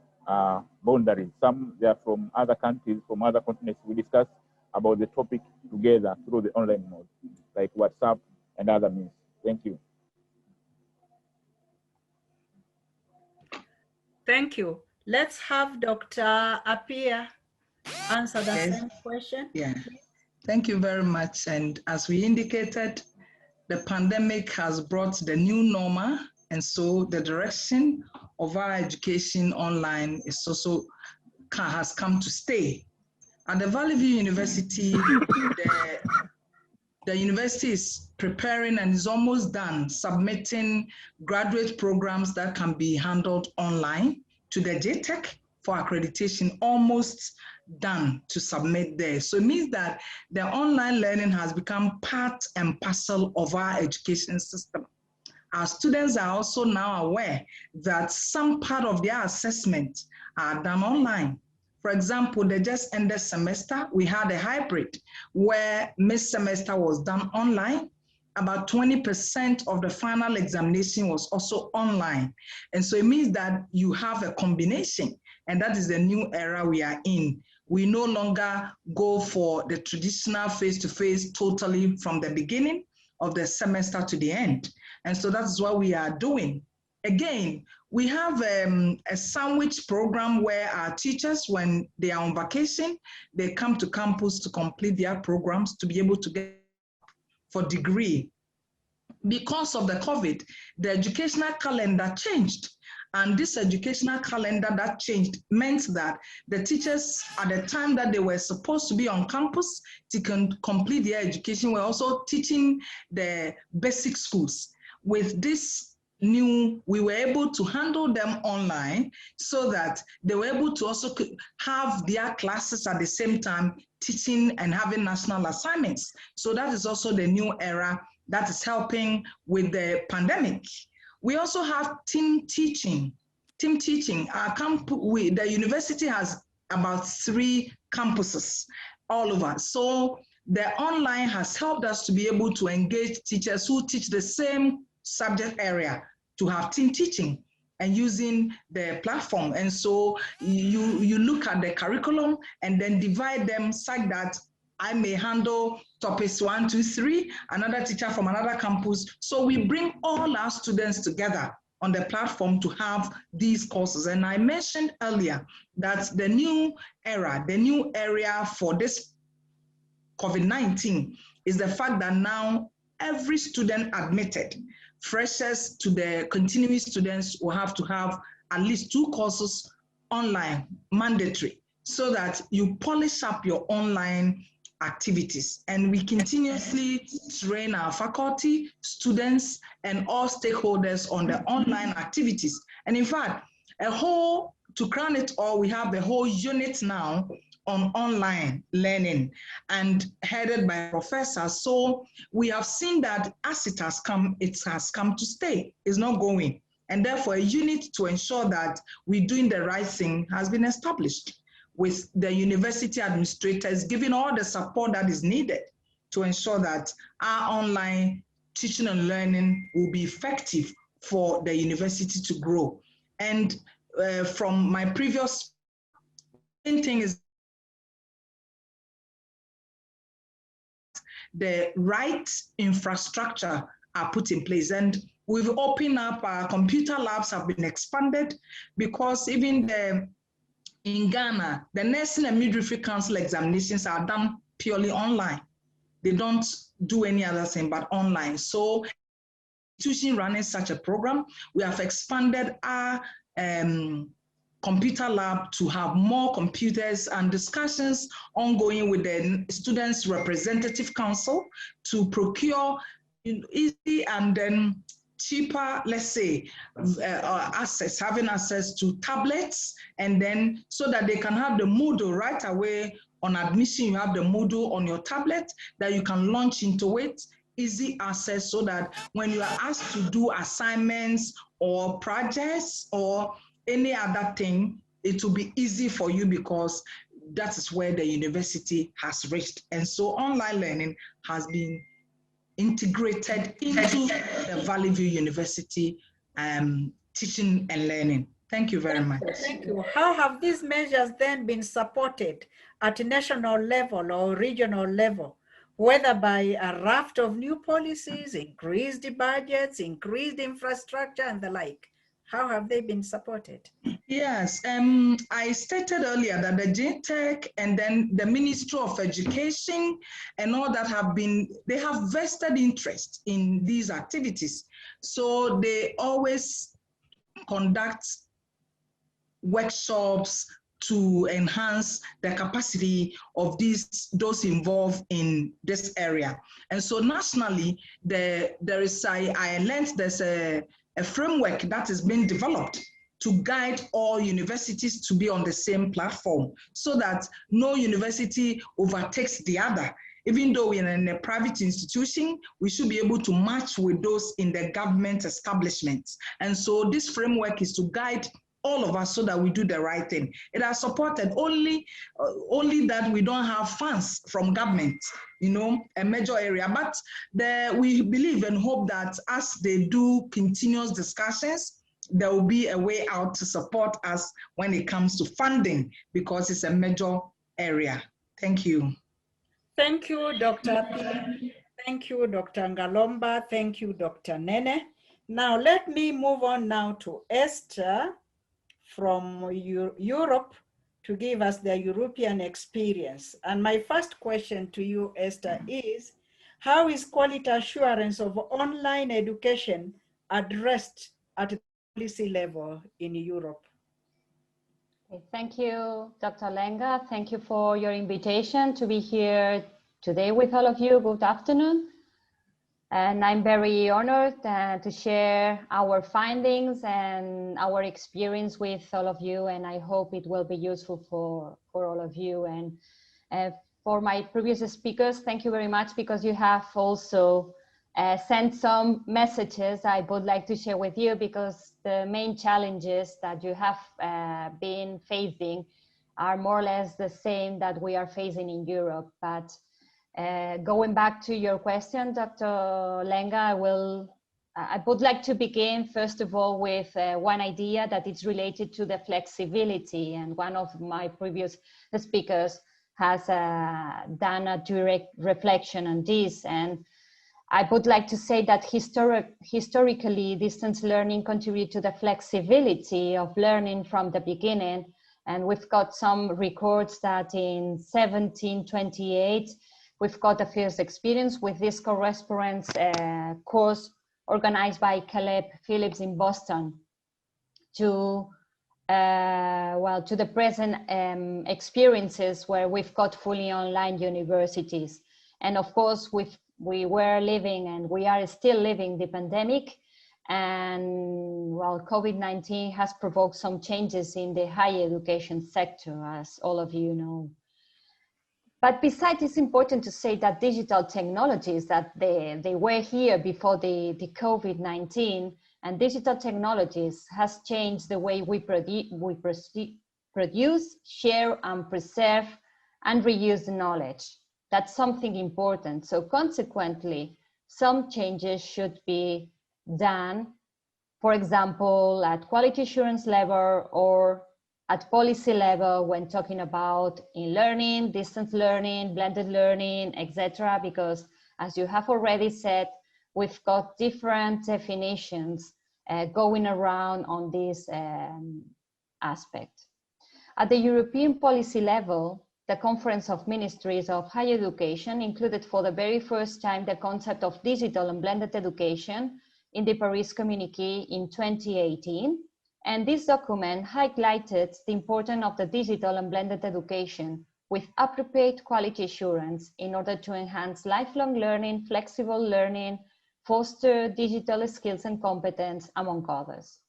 boundaries. Some, they are from other countries, from other continents. We discuss about the topic together through the online mode, like WhatsApp and other means. Thank you. Thank you. Let's have Dr. Appiah answer the same question. Yeah, thank you very much. And as we indicated, the pandemic has brought the new normal, and so the direction of our education online is also has come to stay. At the Valley View University, the university is preparing and is almost done submitting graduate programs that can be handled online to the JTech for accreditation, almost done to submit there. So it means that the online learning has become part and parcel of our education system. Our students are also now aware that some part of their assessment are done online. For example, the just ended semester, we had a hybrid where mid-semester was done online. About 20% of the final examination was also online. And so it means that you have a combination, and that is the new era we are in. We no longer go for the traditional face-to-face totally from the beginning of the semester to the end. And so that's what we are doing. Again, we have a sandwich program where our teachers, when they are on vacation, they come to campus to complete their programs to be able to get for degree. Because of the COVID, the educational calendar changed. And this educational calendar that changed meant that the teachers, at the time that they were supposed to be on campus to complete their education, were also teaching the basic schools. with this new, we were able to handle them online so that they were able to also have their classes at the same time, teaching and having national assignments. So that is also the new era that is helping with the pandemic. We also have team teaching. Team teaching, the university has about 3 campuses all over. So the online has helped us to be able to engage teachers who teach the same subject area to have team teaching and using the platform. And so you look at the curriculum and then divide them such that I may handle topics 1, 2, 3, another teacher from another campus. So we bring all our students together on the platform to have these courses. And I mentioned earlier that the new era, the new area for this COVID-19 is the fact that now every student admitted, freshers to the continuing students, will have to have at least 2 courses online, mandatory, so that you polish up your online activities. And we continuously train our faculty, students, and all stakeholders on the online activities. And in fact, to crown it all, we have the whole unit now on online learning and headed by professors. So we have seen that as it has come to stay. It's not going. And therefore, a unit to ensure that we're doing the right thing has been established, with the university administrators giving all the support that is needed to ensure that our online teaching and learning will be effective for the university to grow. And from my previous thing is the right infrastructure are put in place. And we've opened up our computer labs have been expanded, because even in Ghana, the Nursing and Midwifery Council examinations are done purely online. They don't do any other thing but online. So, institution running such a program, we have expanded our computer lab to have more computers and discussions ongoing with the Students' Representative Council to procure easy and then cheaper, let's say, having access to tablets, and then so that they can have the Moodle right away on admission. You have the Moodle on your tablet that you can launch into it, easy access, so that when you are asked to do assignments or projects or any other thing, it will be easy for you, because that is where the university has reached. And so online learning has been integrated into the Valley View University teaching and learning. Thank you very much. Thank you. How have these measures then been supported at a national level or regional level, whether by a raft of new policies, increased budgets, increased infrastructure, and the like? How have they been supported? Yes, I stated earlier that the GTech and then the Ministry of Education and all that they have vested interest in these activities. So they always conduct workshops to enhance the capacity of those involved in this area. And so nationally, I learned there's a framework that is being developed to guide all universities to be on the same platform, so that no university overtakes the other. Even though we're in a private institution, we should be able to match with those in the government establishments. And so this framework is to guide all of us so that we do the right thing. It has supported only that we don't have funds from government, a major area. But we believe and hope that as they do continuous discussions, there will be a way out to support us when it comes to funding, because it's a major area. Thank you. Thank you, Dr. P. Thank you, Dr. Ngalomba. Thank you, Dr. Nene. Now, let me move on now to Esther from Europe to give us the European experience. And my first question to you, Esther, is how is quality assurance of online education addressed at the policy level in Europe? Thank you, Dr. Lenga. Thank you for your invitation to be here today with all of you. Good afternoon. And I'm very honored to share our findings and our experience with all of you, and I hope it will be useful for all of you. And for my previous speakers, thank you very much, because you have also sent some messages I would like to share with you, because the main challenges that you have been facing are more or less the same that we are facing in Europe. But going back to your question, Dr. Lenga, I would like to begin first of all with one idea that is related to the flexibility, and one of my previous speakers has done a direct reflection on this. And I would like to say that historically, distance learning contributed to the flexibility of learning from the beginning. And we've got some records that in 1728, we've got a first experience with this correspondence course organized by Caleb Phillips in Boston to the present experiences where we've got fully online universities. And of course, we were living, and we are still living, the pandemic. And well, COVID-19 has provoked some changes in the higher education sector, as all of you know. But besides, it's important to say that digital technologies, that they were here before the COVID-19, and digital technologies has changed the way we produce, share, and preserve and reuse the knowledge. That's something important. So consequently, some changes should be done, for example, at quality assurance level or at policy level when talking about e-learning, distance learning, blended learning, etc. Because as you have already said, we've got different definitions going around on this aspect. At the European policy level, the Conference of Ministries of Higher Education included for the very first time the concept of digital and blended education in the Paris Communiqué in 2018. And this document highlighted the importance of the digital and blended education with appropriate quality assurance in order to enhance lifelong learning, flexible learning, foster digital skills and competence, among others.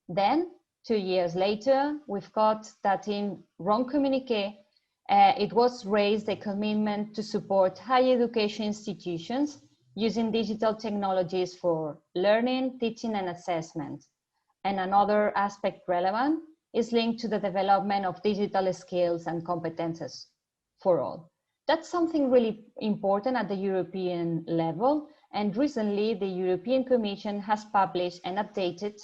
Then, 2 years later, we've got that in Rome Communiqué, it was raised a commitment to support higher education institutions using digital technologies for learning, teaching, and assessment. And another aspect relevant is linked to the development of digital skills and competences for all. That's something really important at the European level. And recently, the European Commission has published and updated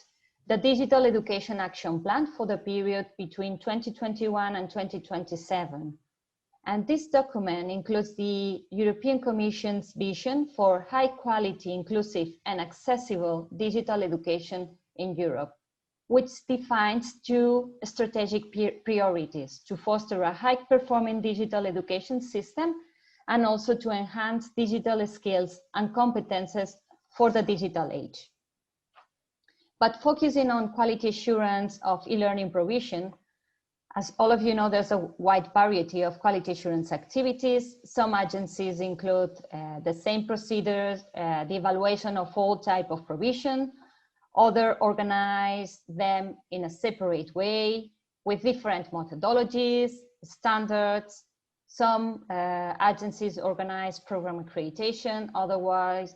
the Digital Education Action Plan for the period between 2021 and 2027. And this document includes the European Commission's vision for high quality, inclusive, and accessible digital education in Europe, which defines 2 strategic priorities: to foster a high-performing digital education system and also to enhance digital skills and competences for the digital age. But focusing on quality assurance of e-learning provision, as all of you know, there's a wide variety of quality assurance activities. Some agencies include the same procedures, the evaluation of all type of provision. Others organize them in a separate way with different methodologies, standards. Some agencies organize program accreditation, other ones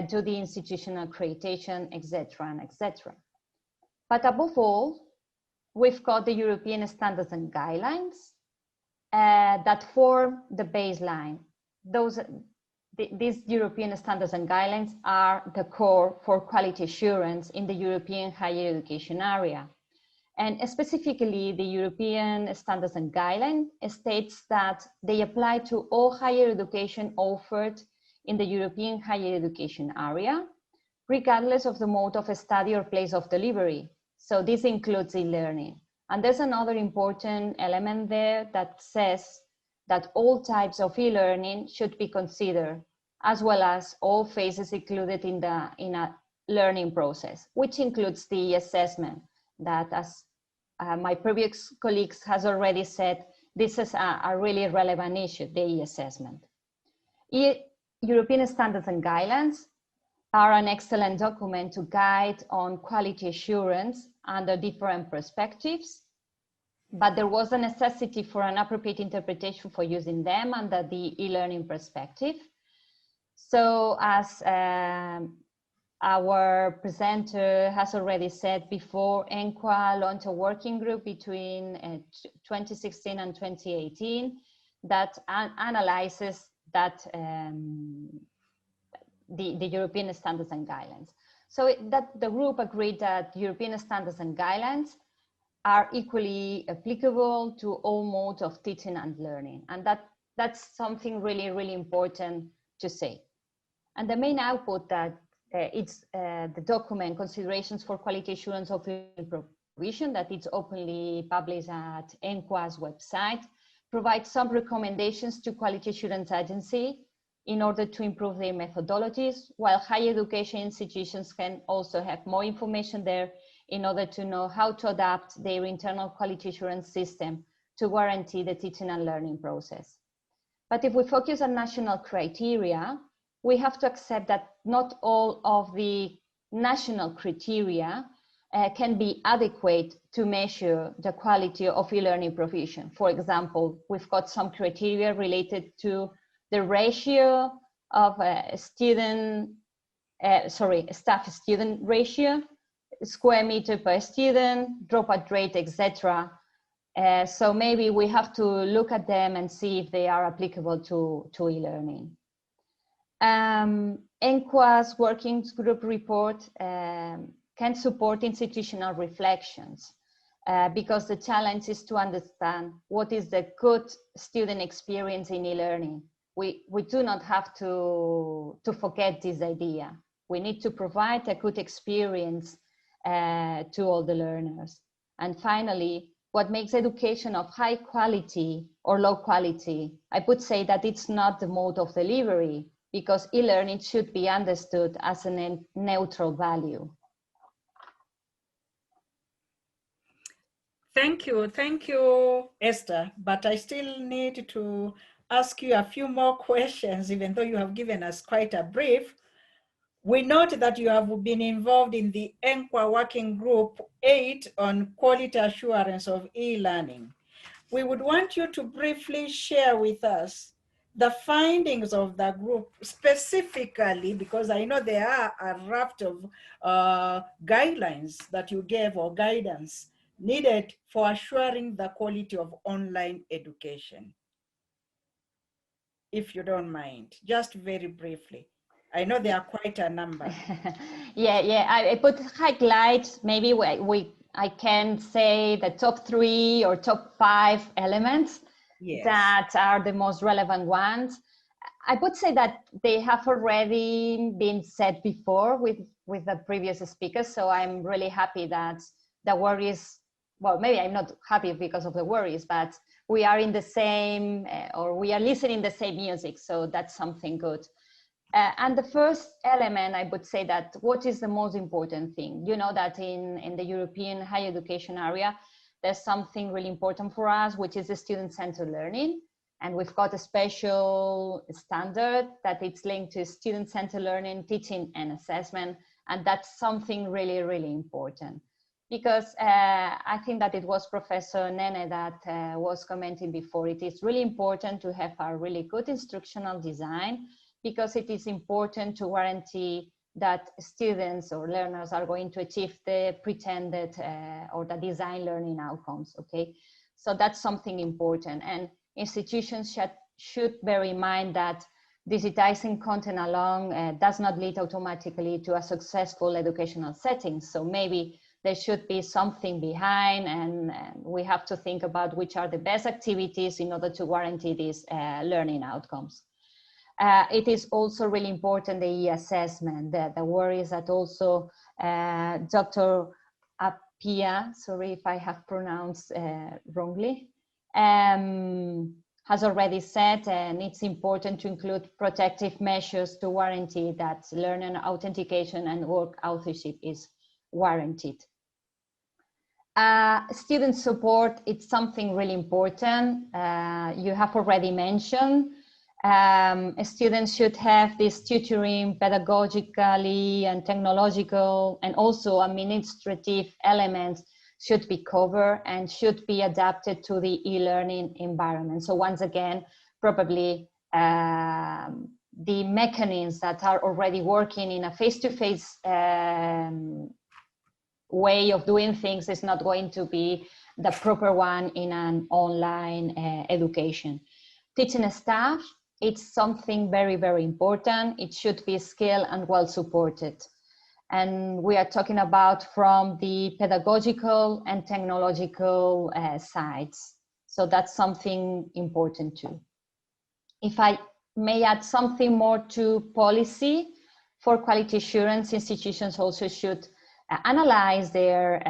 do the institutional accreditation, etc. and etc. But above all, we've got the European standards and guidelines that form the baseline. These European standards and guidelines are the core for quality assurance in the European higher education area. And specifically, the European standards and guidelines states that they apply to all higher education offered in the European higher education area, regardless of the mode of study or place of delivery. So this includes e-learning. And there's another important element there that says that all types of e-learning should be considered, as well as all phases included in a learning process, which includes the assessment that, as my previous colleagues has already said, this is a really relevant issue, the assessment. European standards and guidelines are an excellent document to guide on quality assurance under different perspectives, but there was a necessity for an appropriate interpretation for using them under the e-learning perspective. So as our presenter has already said before, ENQA launched a working group between 2016 and 2018 that analyzes that the European standards and guidelines. So that the group agreed that European standards and guidelines are equally applicable to all modes of teaching and learning. And that's something really, really important to say. And the main output that it's the document Considerations for Quality Assurance of Provision that it's openly published at ENQA's website, provides some recommendations to quality assurance agency in order to improve their methodologies, while higher education institutions can also have more information there in order to know how to adapt their internal quality assurance system to guarantee the teaching and learning process. But if we focus on national criteria, we have to accept that not all of the national criteria can be adequate to measure the quality of e-learning provision. For example, we've got some criteria related to the ratio of staff-student ratio, square meter per student, dropout rate, etc. So maybe we have to look at them and see if they are applicable to e-learning. ENQA's working group report can support institutional reflections because the challenge is to understand what is the good student experience in e-learning. We do not have to forget this idea. We need to provide a good experience to all the learners. And finally, what makes education of high quality or low quality? I would say that it's not the mode of delivery, because e-learning should be understood as a neutral value. Thank you, Esther. But I still need to ask you a few more questions, even though you have given us quite a brief. We note that you have been involved in the ENQA Working Group 8 on quality assurance of e-learning. We would want you to briefly share with us the findings of the group specifically, because I know there are a raft of guidelines that you gave or guidance needed for assuring the quality of online education. If you don't mind, just very briefly. I know there are quite a number. Yeah, I put highlights. Maybe I can say the top 3 or top 5 elements that are the most relevant ones. I would say that they have already been said before with the previous speakers. So I'm really happy that the worries, well, maybe I'm not happy because of the worries, but we are in the same, or we are listening the same music. So that's something good. And the first element, I would say that what is the most important thing? You know that in the European higher education area, there's something really important for us, which is the student-centered learning. And we've got a special standard that it's linked to student-centered learning, teaching and assessment. And that's something really, really important. Because I think that it was Professor Nene that was commenting before. It is really important to have a really good instructional design, because it is important to guarantee that students or learners are going to achieve the pretended or the design learning outcomes, okay? So that's something important. And institutions should bear in mind that digitizing content alone does not lead automatically to a successful educational setting. So maybe there should be something behind, and we have to think about which are the best activities in order to guarantee these learning outcomes. It is also really important, the e-assessment. The worries that also Dr. Appiah, sorry if I have pronounced wrongly, has already said, and it's important to include protective measures to guarantee that learner authentication and work authorship is warranted. Student support, it's something really important. You have already mentioned. Students should have this tutoring pedagogically and technological and also administrative elements should be covered and should be adapted to the e-learning environment. So once again, probably the mechanisms that are already working in a face-to-face way of doing things is not going to be the proper one in an online education. Teaching staff, it's something very, very important. It should be skilled and well supported. And we are talking about from the pedagogical and technological sides. So that's something important too. If I may add something more to policy, for quality assurance, institutions also should analyze their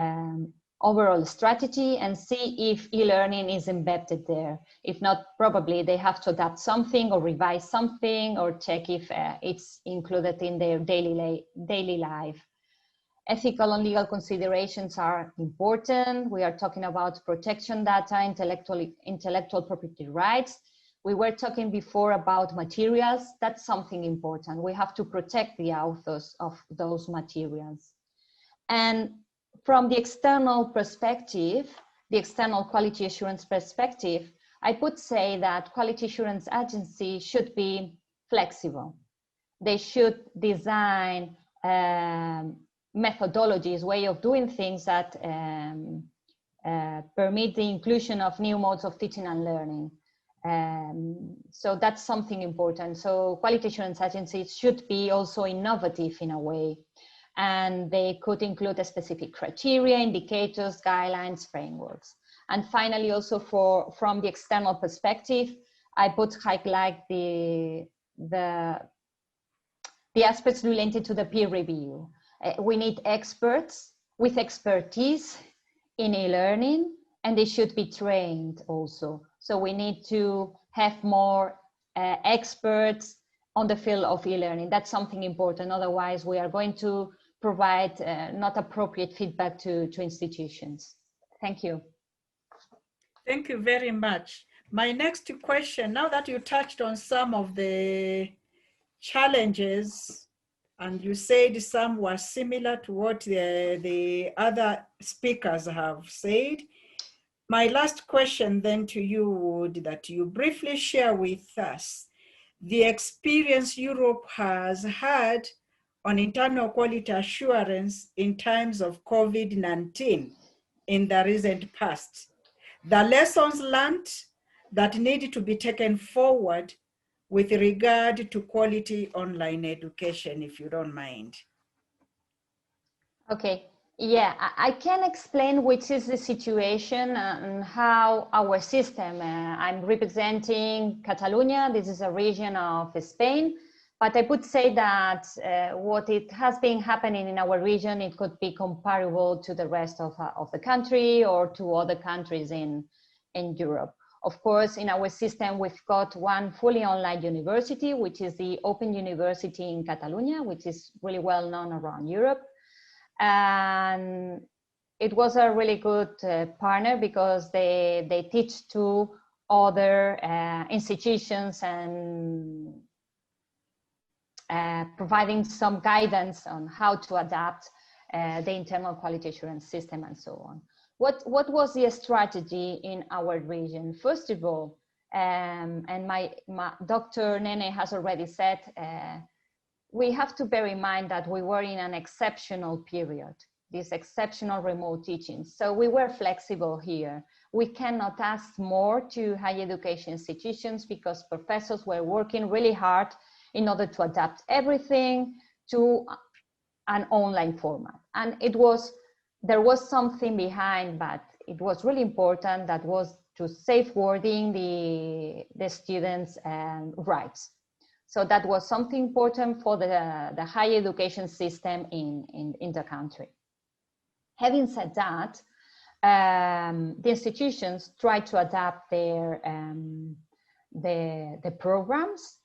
overall strategy and see if e-learning is embedded there. If not, probably they have to adapt something or revise something or check if it's included in their daily life. Ethical and legal considerations are important. We are talking about protection data, intellectual property rights. We were talking before about materials. That's something important. We have to protect the authors of those materials. And from the external perspective, the external quality assurance perspective, I would say that quality assurance agencies should be flexible. They should design methodologies, way of doing things that permit the inclusion of new modes of teaching and learning. So that's something important. So quality assurance agencies should be also innovative in a way. And they could include a specific criteria, indicators, guidelines, frameworks. And finally, also from the external perspective, I would highlight the aspects related to the peer review. We need experts with expertise in e-learning, and they should be trained also. So we need to have more experts on the field of e-learning. That's something important. Otherwise, we are going to provide not appropriate feedback to institutions. Thank you. Thank you very much. My next question, now that you touched on some of the challenges and you said some were similar to what the other speakers have said, my last question then to you would that you briefly share with us the experience Europe has had on internal quality assurance in times of COVID-19 in the recent past. The lessons learned that need to be taken forward with regard to quality online education, if you don't mind. Okay, yeah, I can explain which is the situation and how our system, I'm representing Catalonia, this is a region of Spain, but I would say that what it has been happening in our region, it could be comparable to the rest of the country or to other countries in Europe. Of course, in our system, we've got one fully online university, which is the Open University in Catalonia, which is really well known around Europe. And it was a really good partner because they teach to other institutions and providing some guidance on how to adapt the internal quality assurance system and so on. What was the strategy in our region? First of all, and my Dr. Nene has already said, we have to bear in mind that we were in an exceptional period, this exceptional remote teaching. So we were flexible here. We cannot ask more to higher education institutions because professors were working really hard in order to adapt everything to an online format. And there was something behind, but it was really important, that was to safeguarding the students' rights. So that was something important for the higher education system in the country. Having said that, the institutions tried to adapt their the programs.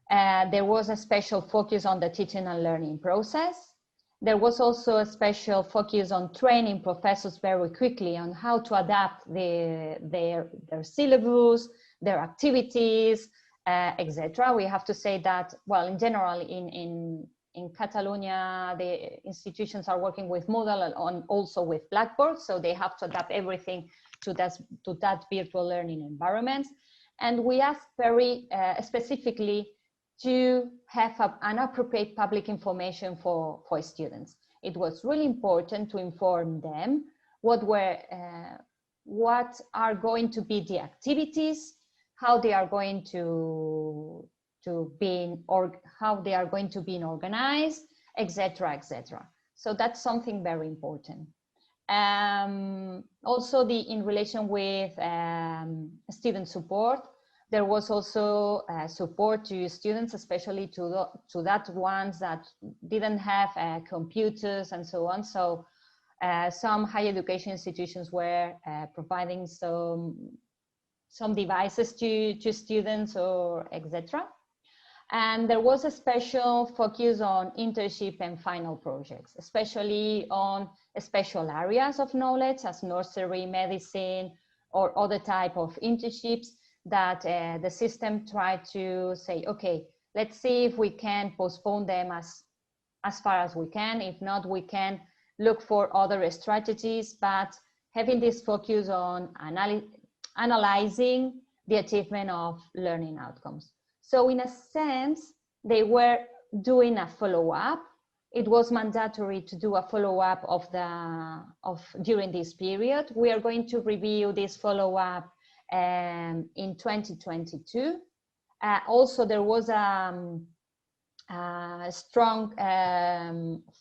There was a special focus on the teaching and learning process. There was also a special focus on training professors very quickly on how to adapt their syllabus, their activities, etc. We have to say that, well, in general, in Catalonia, the institutions are working with Moodle and also with Blackboard, so they have to adapt everything to that virtual learning environment. And we ask very specifically to have an appropriate public information for students. It was really important to inform them what are going to be the activities, how they are going to be how they are going to be organized, etc., etc. So that's something very important. Also, in relation with student support, there was also support to students, especially to that ones that didn't have computers and so on. So some higher education institutions were providing some devices to students, or etc. And there was a special focus on internship and final projects, especially on special areas of knowledge as nursery, medicine, or other type of internships that the system tried to say, okay, let's see if we can postpone them as far as we can. If not, we can look for other strategies, but having this focus on analyzing the achievement of learning outcomes. So in a sense, they were doing a follow-up. It was mandatory to do a follow-up during this period. We are going to review this follow-up in 2022. Also, there was a strong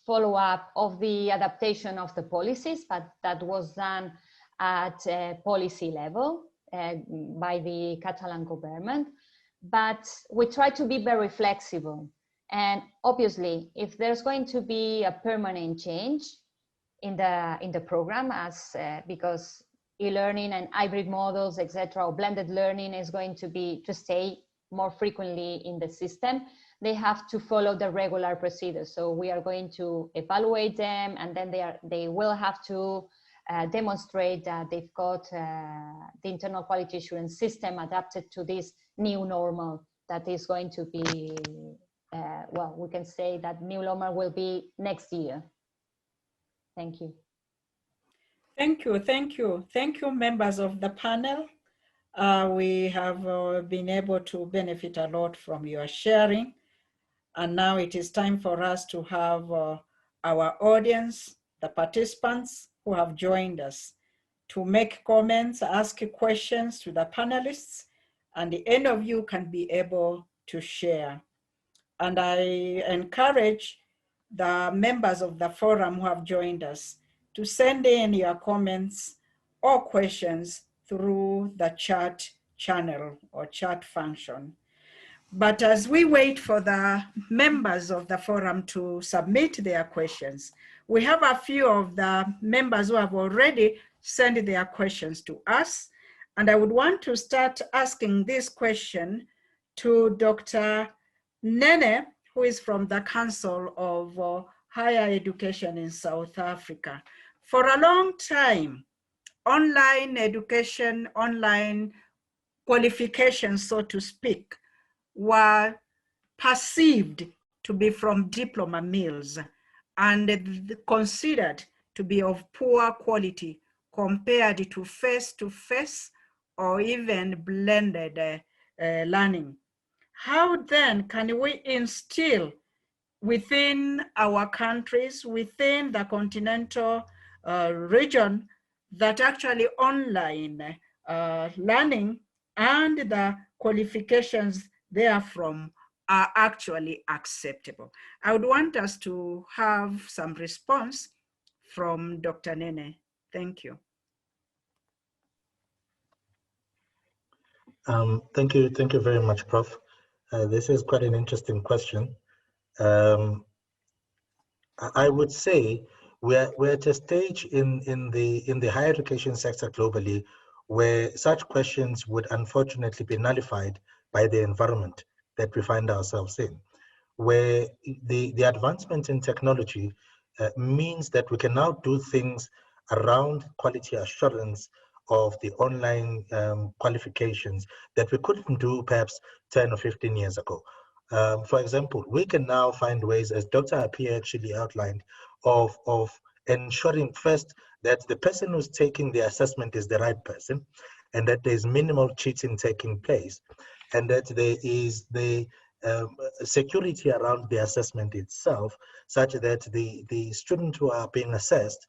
follow-up of the adaptation of the policies, but that was done at policy level by the Catalan government. But we try to be very flexible. And obviously, if there's going to be a permanent change in the program, because e-learning and hybrid models, etc., or blended learning is going to stay more frequently in the system, they have to follow the regular procedures. So we are going to evaluate them, and then they will have to demonstrate that they've got the internal quality assurance system adapted to this new normal that is going to be, well, we can say that new normal will be next year. Thank you. Thank you, thank you. Thank you, members of the panel. We have been able to benefit a lot from your sharing. And now it is time for us to have our audience, the participants who have joined us, to make comments, ask questions to the panelists, and any of you can be able to share. And I encourage the members of the forum who have joined us to send in your comments or questions through the chat channel or chat function. But as we wait for the members of the forum to submit their questions, we have a few of the members who have already sent their questions to us. And I would want to start asking this question to Dr. Nene, who is from the Council of Higher Education in South Africa. For a long time, online education, online qualifications, so to speak, were perceived to be from diploma mills and considered to be of poor quality compared to face-to-face or even blended learning. How then can we instill within our countries, within the continental region, that actually online learning and the qualifications therefrom are actually acceptable? I would want us to have some response from Dr. Nene. Thank you. Thank you very much, Prof. This is quite an interesting question. I would say we're at a stage in the higher education sector globally where such questions would unfortunately be nullified by the environment that we find ourselves in, where the advancement in technology means that we can now do things around quality assurance of the online qualifications that we couldn't do perhaps 10 or 15 years ago. For example, we can now find ways, as Dr. Appiah actually outlined, of ensuring first that the person who's taking the assessment is the right person, and that there's minimal cheating taking place, and that there is the security around the assessment itself, such that the students who are being assessed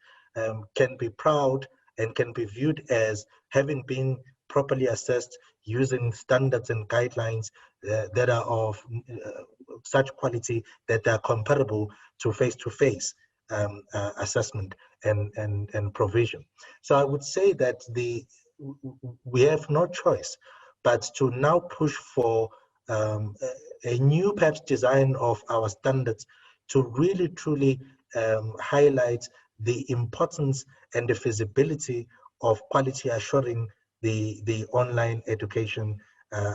can be proud and can be viewed as having been properly assessed using standards and guidelines that are of such quality that they are comparable to face-to-face assessment and provision. So I would say that we have no choice but to now push for a new perhaps design of our standards to really truly highlight the importance and the feasibility of quality assuring the online education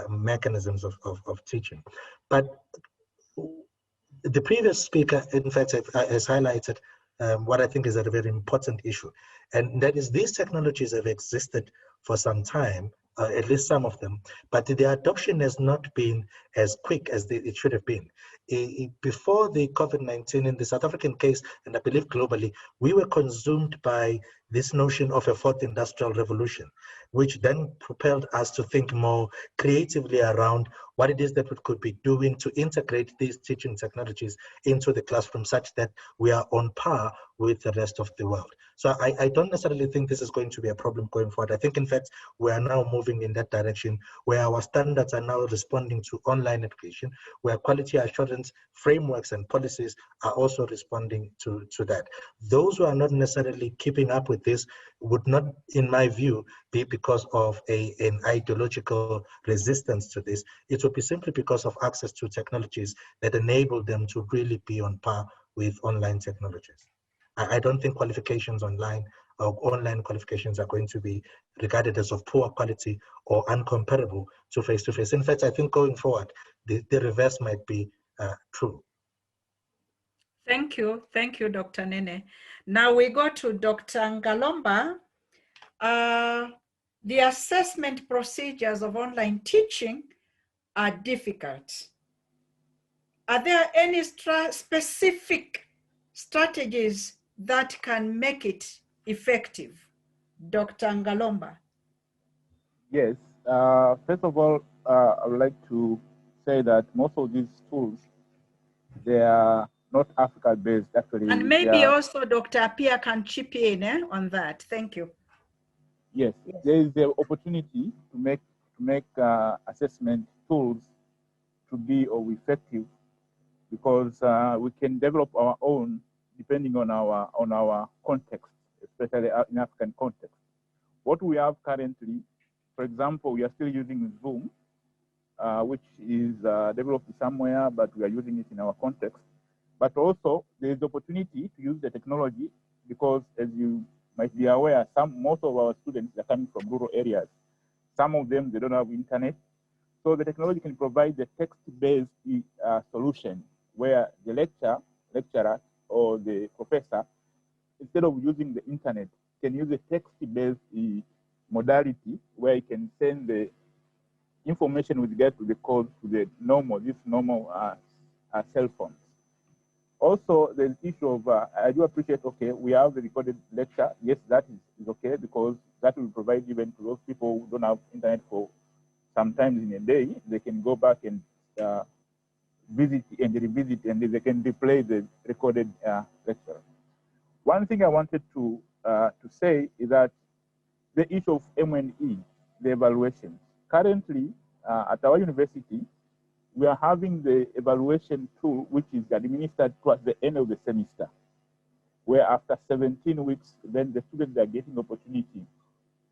mechanisms of teaching. But the previous speaker, in fact, has highlighted what I think is a very important issue, and that is these technologies have existed for some time, at least some of them, but the adoption has not been as quick as it should have been. Before the COVID-19, in the South African case, and I believe globally, we were consumed by this notion of a fourth industrial revolution, which then propelled us to think more creatively around what it is that we could be doing to integrate these teaching technologies into the classroom such that we are on par with the rest of the world. So I don't necessarily think this is going to be a problem going forward. I think, in fact, we are now moving in that direction where our standards are now responding to online education, where quality assurance frameworks and policies are also responding to that. Those who are not necessarily keeping up with this would not, in my view, be because of an ideological resistance to this. It would be simply because of access to technologies that enable them to really be on par with online technologies. I don't think qualifications online or online qualifications are going to be regarded as of poor quality or uncomparable to face-to-face. In fact, I think going forward, the reverse might be true. Thank you, Dr. Nene. Now we go to Dr. Ngalomba. The assessment procedures of online teaching are difficult. Are there any specific strategies that can make it effective? Dr. Ngalomba. Yes, first of all, I would like to say that most of these tools, they are not Africa-based, actually. And maybe also Dr. Appiah can chip in on that. Thank you. Yes, there is the opportunity to make assessment tools to be effective, because we can develop our own depending on our context, especially in African context. What we have currently, for example, we are still using Zoom, which is developed somewhere, but we are using it in our context. But also, there is the opportunity to use the technology, because as you might be aware, most of our students are coming from rural areas. Some of them, they don't have internet. So the technology can provide the text-based solution where the lecturer or the professor, instead of using the internet, can use a text-based modality where you can send the information with regard to the code to the normal cell phones. Also, the issue of, I do appreciate, okay, we have the recorded lecture. Yes, that is okay, because that will provide even to those people who don't have internet for sometimes in a day, they can go back and visit and revisit, and they can replay the recorded lecture. One thing I wanted to say is that the issue of M&E, the evaluation. Currently, at our university, we are having the evaluation tool, which is administered towards the end of the semester, where after 17 weeks, then the students are getting opportunity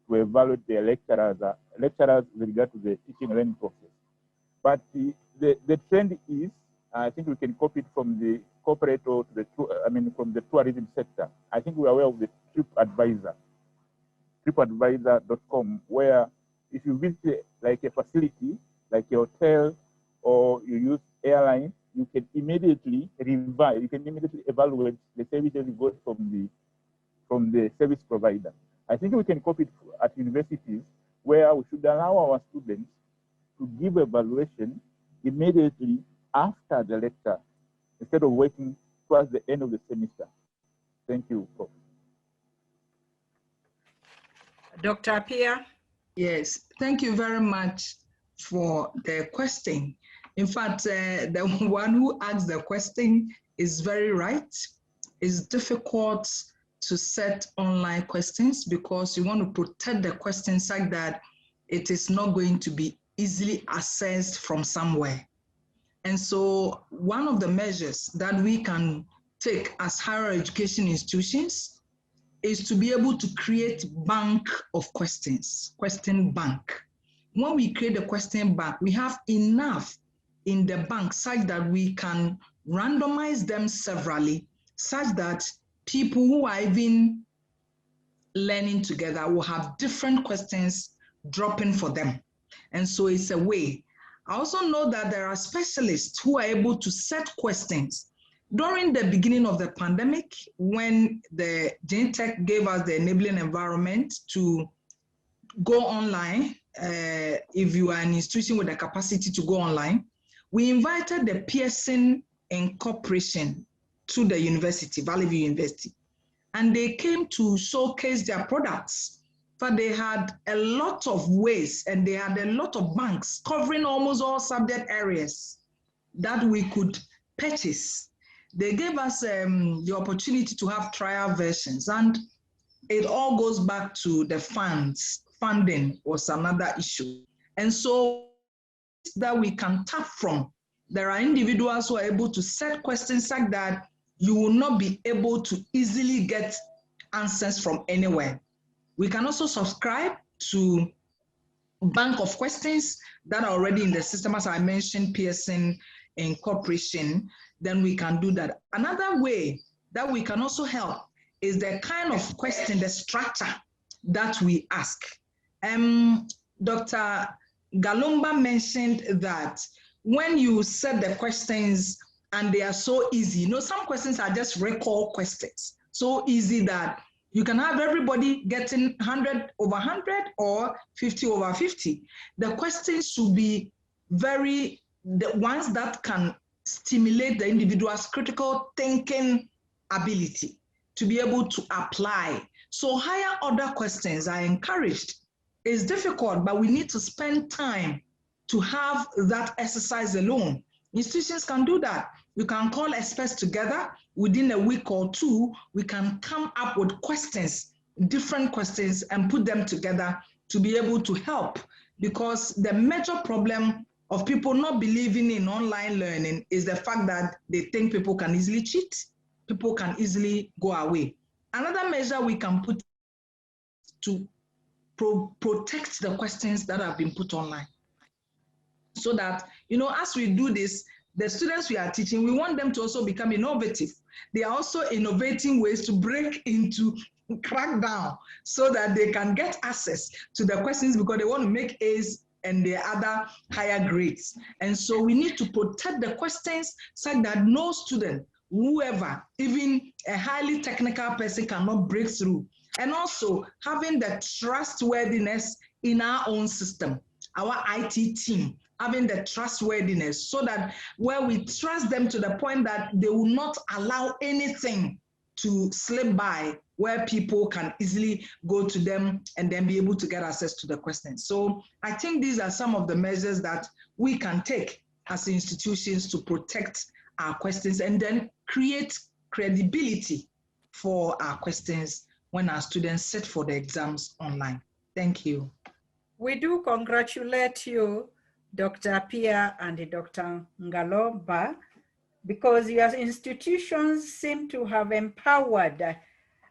to evaluate their lecturers with regard to the teaching and learning process. But the trend is, I think we can copy it from the corporate or to from the tourism sector. I think we are aware of the TripAdvisor.com, where if you visit like a facility, like a hotel, or you use airline, you can immediately evaluate the services you got from the service provider. I think we can copy it at universities, where we should allow our students to give evaluation immediately after the lecture, instead of waiting towards the end of the semester. Thank you, Prof. Dr. Appiah? Yes, thank you very much for the question. In fact, the one who asked the question is very right. It's difficult to set online questions because you want to protect the question such that it is not going to be easily accessed from somewhere. And so one of the measures that we can take as higher education institutions is to be able to create bank of questions, question bank. When we create a question bank, we have enough in the bank such that we can randomize them severally, such that people who are even learning together will have different questions dropping for them. And so it's a way. I also know that there are specialists who are able to set questions. During the beginning of the pandemic, when the GenTech gave us the enabling environment to go online, if you are an institution with the capacity to go online, we invited the Pearson Incorporation to the university, Valley View University, and they came to showcase their products. But they had a lot of ways and they had a lot of banks covering almost all subject areas that we could purchase. They gave us the opportunity to have trial versions, and it all goes back to the funds. Funding was another issue. And so that we can tap from, there are individuals who are able to set questions like that you will not be able to easily get answers from anywhere. We can also subscribe to bank of questions that are already in the system, as I mentioned, Pearson Incorporation, then we can do that. Another way that we can also help is the kind of question, the structure that we ask. Dr. Galumba mentioned that when you set the questions and they are so easy, you know, some questions are just recall questions, so easy that you can have everybody getting 100 over 100 or 50 over 50. The questions should be the ones that can stimulate the individual's critical thinking ability to be able to apply. So higher order questions are encouraged. It's difficult, but we need to spend time to have that exercise alone. Institutions can do that. You can call experts together. Within a week or two, we can come up with questions, different questions, and put them together to be able to help. Because the major problem of people not believing in online learning is the fact that they think people can easily cheat, people can easily go away. Another measure we can put to protect the questions that have been put online. So that, you know, as we do this, the students we are teaching, we want them to also become innovative. They are also innovating ways to break into, crack down, so that they can get access to the questions because they want to make A's and the other higher grades. And so we need to protect the questions so that no student, whoever, even a highly technical person cannot break through. And also having the trustworthiness in our own system, our IT team, having the trustworthiness so that where we trust them to the point that they will not allow anything to slip by, where people can easily go to them and then be able to get access to the questions. So I think these are some of the measures that we can take as institutions to protect our questions and then create credibility for our questions when our students sit for the exams online. Thank you. We do congratulate you, Dr. Appiah and Dr. Ngalomba, because your institutions seem to have empowered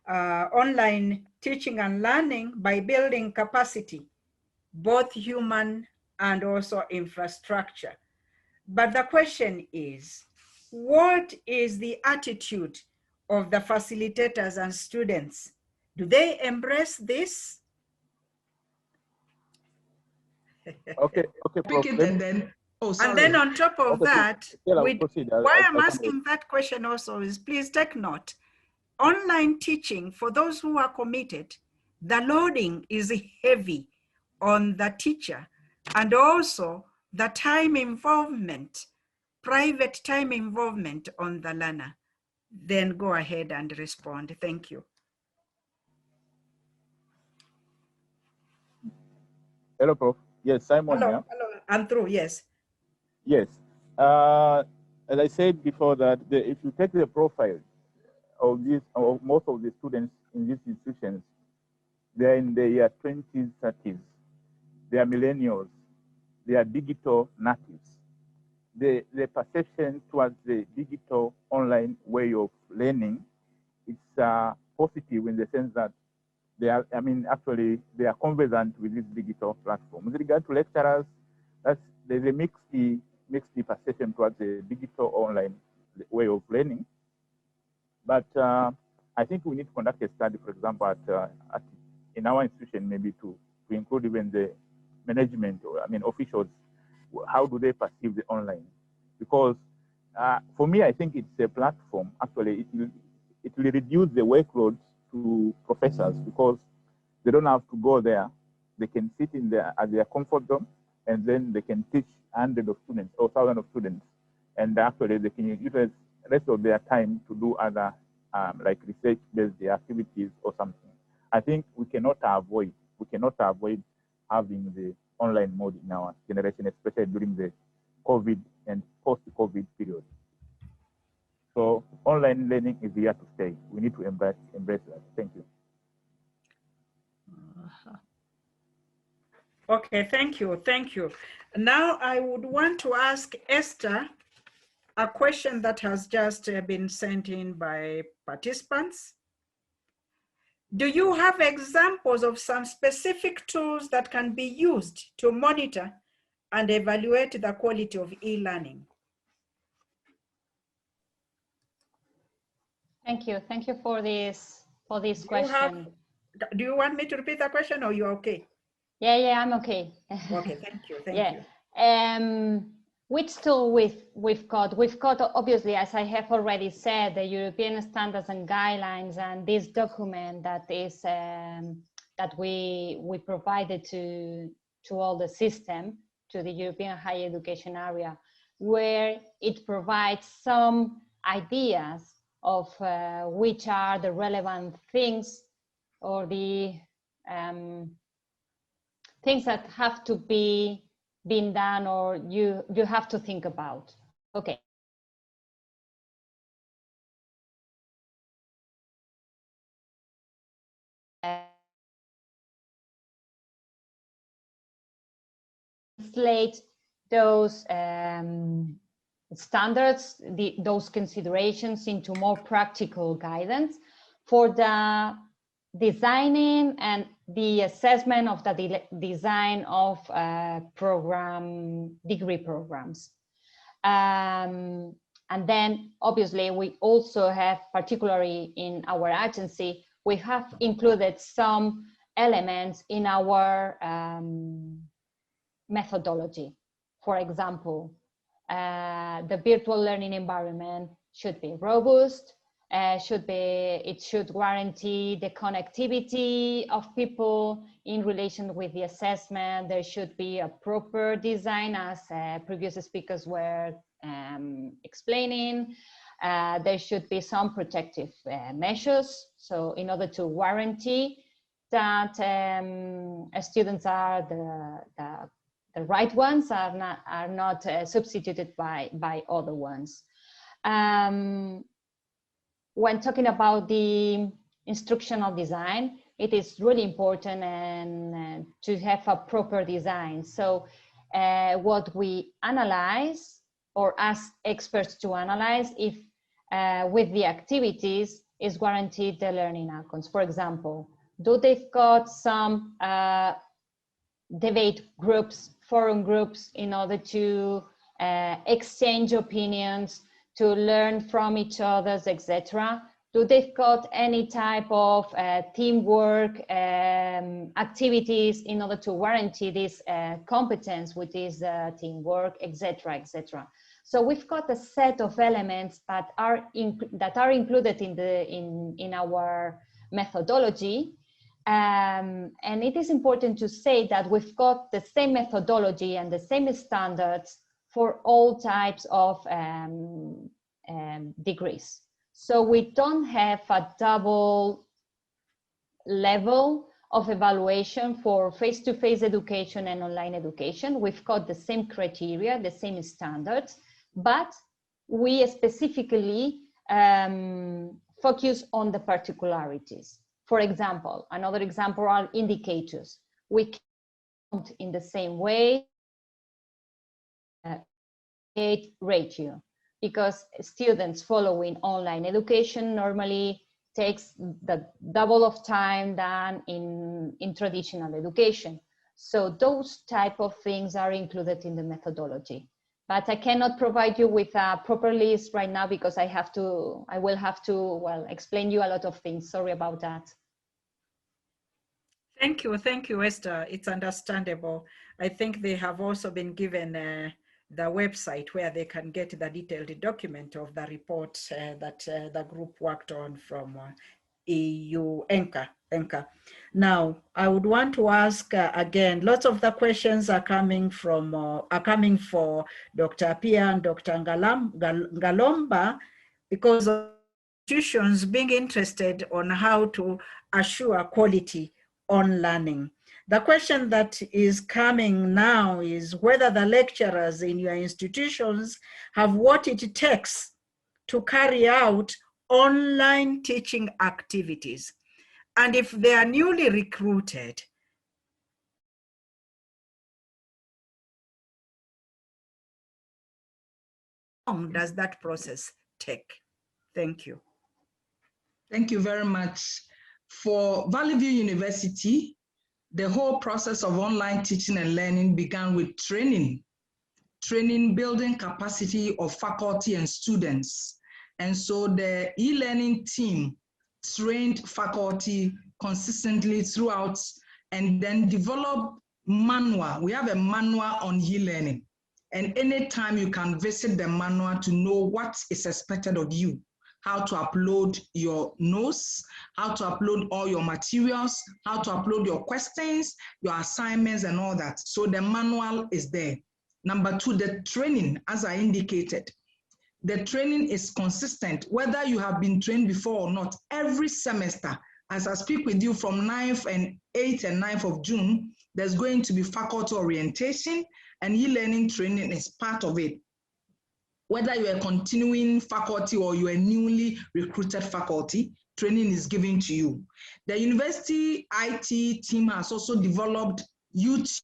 online teaching and learning by building capacity, both human and also infrastructure. But the question is, what is the attitude of the facilitators and students? Do they embrace this? Okay, Pick it and then, oh, sorry. And then on top of that, why I'm asking wait. that question also is, please take note, online teaching, for those who are committed, the loading is heavy on the teacher, and also the time involvement, private time involvement on the learner? Then go ahead and respond. Thank you. Hello, Prof. Yes, Simon here. Hello, I'm through, yes. Yes. As I said before, that if you take the profile of most of the students in these institutions, they are in their 20s, 30s. They are millennials. They are digital natives. The perception towards the digital online way of learning is positive in the sense that they are, actually, they are conversant with this digital platform. With regard to lecturers, there's a mixed perception towards the digital online way of learning. But I think we need to conduct a study, for example, in our institution, maybe to include even the management, or officials. How do they perceive the online? Because for me, I think it's a platform. Actually, it will reduce the workload to professors because they don't have to go there. They can sit in at their comfort zone, and then they can teach hundreds of students or thousands of students. And actually, they can utilize the rest of their time to do other like research-based activities or something. I think we cannot avoid having the online mode in our generation, especially during the COVID and post-COVID period. So online learning is here to stay. We need to embrace that. Thank you. Okay, thank you. Now I would want to ask Esther a question that has just been sent in by participants. Do you have examples of some specific tools that can be used to monitor and evaluate the quality of e-learning? Thank you for this question. Do you want me to repeat the question, or you're okay? Yeah, I'm okay. Okay, thank you. Which tool we've got? We've got, obviously, as I have already said, the European standards and guidelines, and this document that is that we provided to all the system, to the European higher education area, where it provides some ideas of which are the relevant things or the things that have to be been done or you have to think about. Okay. Translate those standards, those considerations into more practical guidance for the designing and the assessment of the design of degree programs. And then obviously we also have, particularly in our agency, we have included some elements in our methodology. For example, the virtual learning environment should be robust, it should guarantee the connectivity of people in relation with the assessment. There should be a proper design, as previous speakers were explaining. There should be some protective measures, so in order to guarantee that students are the right ones, are not substituted by other ones. When talking about the instructional design, it is really important and to have a proper design. So what we analyze, or ask experts to analyze, if with the activities is guaranteed the learning outcomes. For example, do they've got some debate groups, forum groups, in order to exchange opinions, to learn from each other, etc. Do they've got any type of teamwork activities in order to guarantee this competence, which is teamwork, etc., etc. So we've got a set of elements that are included in our methodology, And it is important to say that we've got the same methodology and the same standards for all types of degrees. So we don't have a double level of evaluation for face-to-face education and online education. We've got the same criteria, the same standards, but we specifically focus on the particularities. For example, another example are indicators. We count in the same way ratio, because students following online education normally takes the double of time than in traditional education. So those type of things are included in the methodology. But I cannot provide you with a proper list right now because I will have to, well, explain you a lot of things. Sorry about that. Thank you, Esther. It's understandable. I think they have also been given the website where they can get the detailed document of the report that the group worked on from EU ENCA. Now, I would want to ask again, lots of the questions are coming from for Dr. Pia and Dr. Ngalomba, because of institutions being interested on how to assure quality on learning. The question that is coming now is whether the lecturers in your institutions have what it takes to carry out online teaching activities. And if they are newly recruited, how long does that process take? Thank you. Thank you very much. For Valley View University, the whole process of online teaching and learning began with training, building capacity of faculty and students. And so the e-learning team trained faculty consistently throughout and then developed manual. We have a manual on e-learning. And anytime you can visit the manual to know what is expected of you, how to upload your notes, how to upload all your materials, how to upload your questions, your assignments and all that. So the manual is there. Number two, the training, as I indicated, the training is consistent, whether you have been trained before or not. Every semester, as I speak with you from 9th and 8th and 9th of June, there's going to be faculty orientation, and e-learning training is part of it. Whether you are continuing faculty or you are newly recruited faculty, training is given to you. The university IT team has also developed YouTube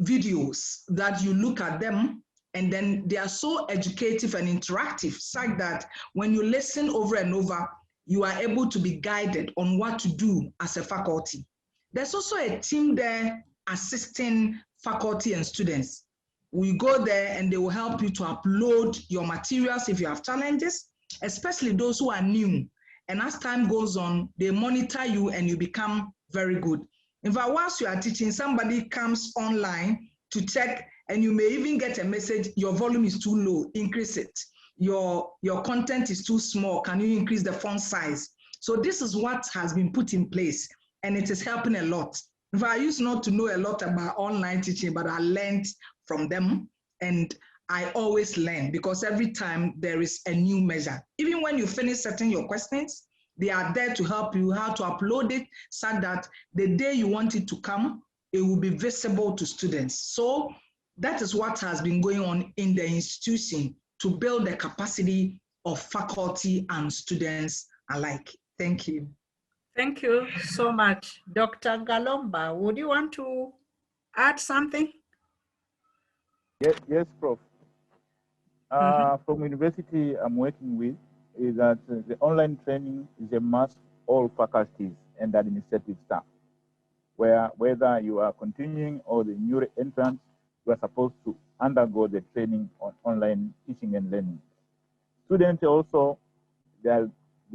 videos that you look at them, and then they are so educative and interactive, such that when you listen over and over, you are able to be guided on what to do as a faculty. There's also a team there assisting faculty and students. We go there and they will help you to upload your materials if you have challenges, especially those who are new. And as time goes on, they monitor you and you become very good. In fact, whilst you are teaching, somebody comes online to check, and you may even get a message, your volume is too low, increase it. Your content is too small, can you increase the font size? So this is what has been put in place, and it is helping a lot. In fact, I used not to know a lot about online teaching, but I learned from them, and I always learn because every time there is a new measure. Even when you finish setting your questions, they are there to help you how to upload it so that the day you want it to come, it will be visible to students. So that is what has been going on in the institution to build the capacity of faculty and students alike. Thank you. Thank you so much. Dr. Ngalomba, would you want to add something? Yes, Prof. From university I'm working with is that the online training is a must all faculties and administrative staff, where whether you are continuing or the new entrants, you are supposed to undergo the training on online teaching and learning. Students also, they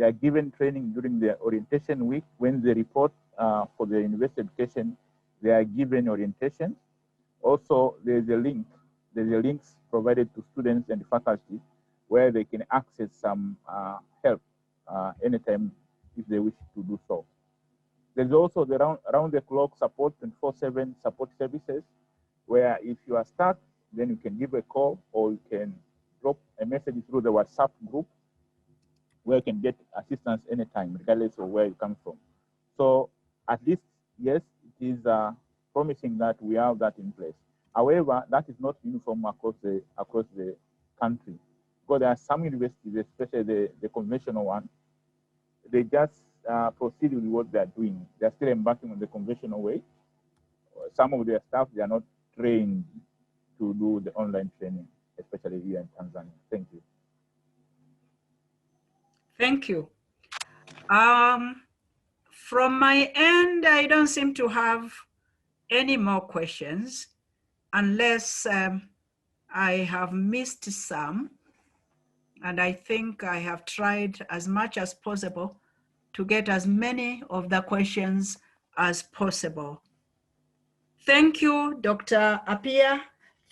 are given training during their orientation week. When they report for their university education, they are given orientation. Also, there's links provided to students and faculty where they can access some help anytime if they wish to do so. There's also the round-the-clock support, 24/7 support services, where if you are stuck, then you can give a call or you can drop a message through the WhatsApp group where you can get assistance anytime, regardless of where you come from. So at least, yes, it is promising that we have that in place. However, that is not uniform across the country, because there are some universities, especially the conventional one, they just proceed with what they are doing. They are still embarking on the conventional way. Some of their staff, they are not trained to do the online training, especially here in Tanzania. Thank you. Thank you. From my end, I don't seem to have any more questions, unless I have missed some. And I think I have tried as much as possible to get as many of the questions as possible. Thank you, Dr. Apia.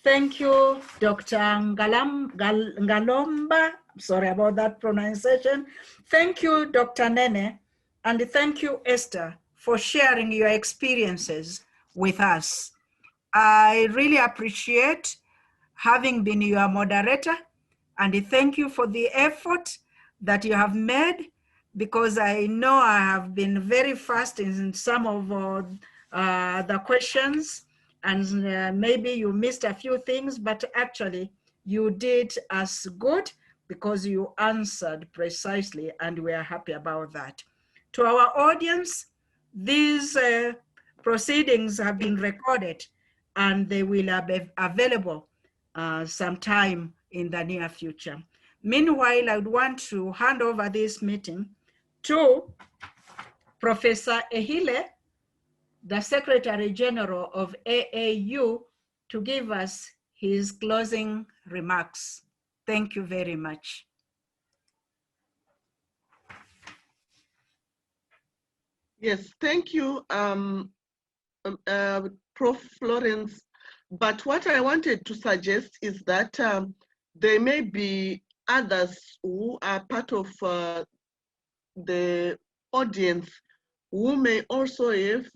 Thank you, Dr. Ngalomba. Sorry about that pronunciation. Thank you, Dr. Nene. And thank you, Esther, for sharing your experiences with us. I really appreciate having been your moderator, and thank you for the effort that you have made, because I know I have been very fast in some of the questions, and maybe you missed a few things, but actually you did as good because you answered precisely, and we are happy about that. To our audience, these proceedings have been recorded and they will be available sometime in the near future. Meanwhile, I would want to hand over this meeting to Professor Ehile, the Secretary General of AAU, to give us his closing remarks. Thank you very much. Yes, thank you, Prof. Florence. But what I wanted to suggest is that there may be others who are part of the audience who may also have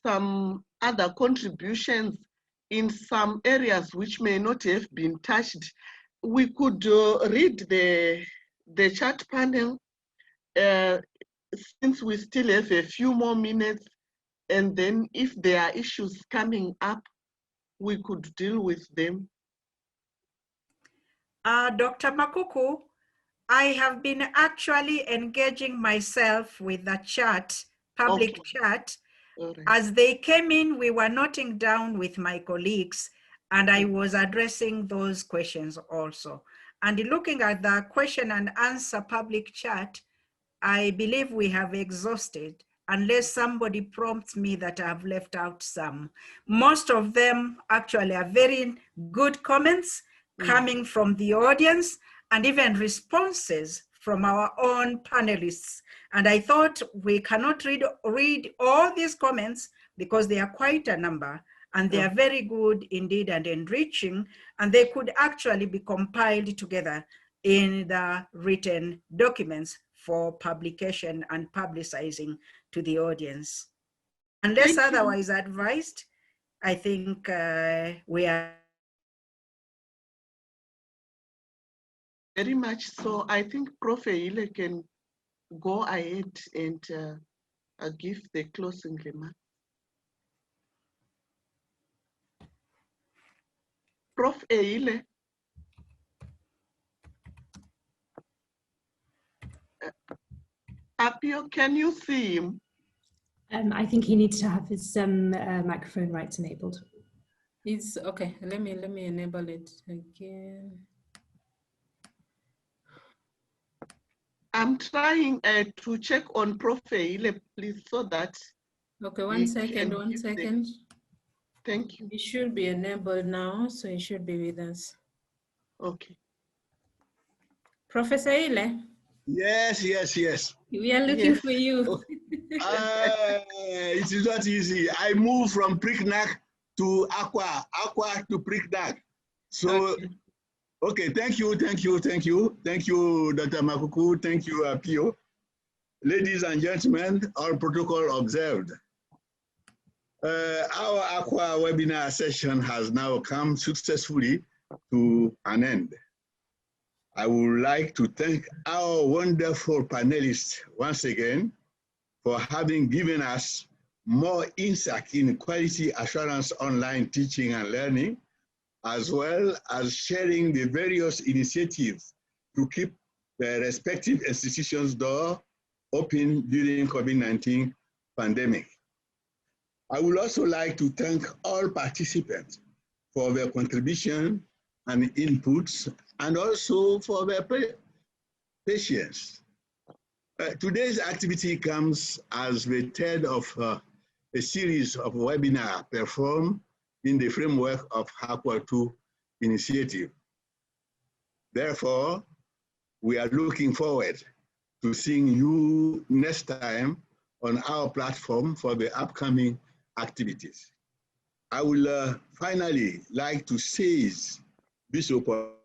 some other contributions in some areas which may not have been touched. We could read the chat panel since we still have a few more minutes, and then if there are issues coming up, we could deal with them. Dr. Makuku, I have been actually engaging myself with the chat, public chat. Right. As they came in, we were noting down with my colleagues, and I was addressing those questions also. And looking at the question and answer public chat, I believe we have exhausted, unless somebody prompts me that I've left out some. Most of them actually are very good comments coming from the audience, and even responses from our own panelists. And I thought we cannot read all these comments because they are quite a number, and they are very good indeed and enriching, and they could actually be compiled together in the written documents for publication and publicizing to the audience. Unless otherwise advised, I think we are very much so. I think Prof. Ehile can go ahead and give the closing remarks. Prof. Ehile. Apio, can you see him? I think he needs to have his microphone rights enabled. It's okay. Let me enable it again. I'm trying to check on Prof. Ehile, please, so that. Okay, one second. Thank you. It should be enabled now, so it should be with us. Okay. Professor Ehile. Yes. We are looking for you. It is not easy. I moved from Priknak to Haqaa to Priknak. So, okay, thank you, Dr. Makuku, thank you, Apio. Ladies and gentlemen, all protocol observed. Our Haqaa webinar session has now come successfully to an end. I would like to thank our wonderful panelists once again for having given us more insight in quality assurance online teaching and learning, as well as sharing the various initiatives to keep the respective institutions' door open during COVID-19 pandemic. I would also like to thank all participants for their contribution and inputs, and also for their patience. Today's activity comes as the third of a series of webinars performed in the framework of Haqaa2 initiative. Therefore, we are looking forward to seeing you next time on our platform for the upcoming activities. I will finally like to seize this opportunity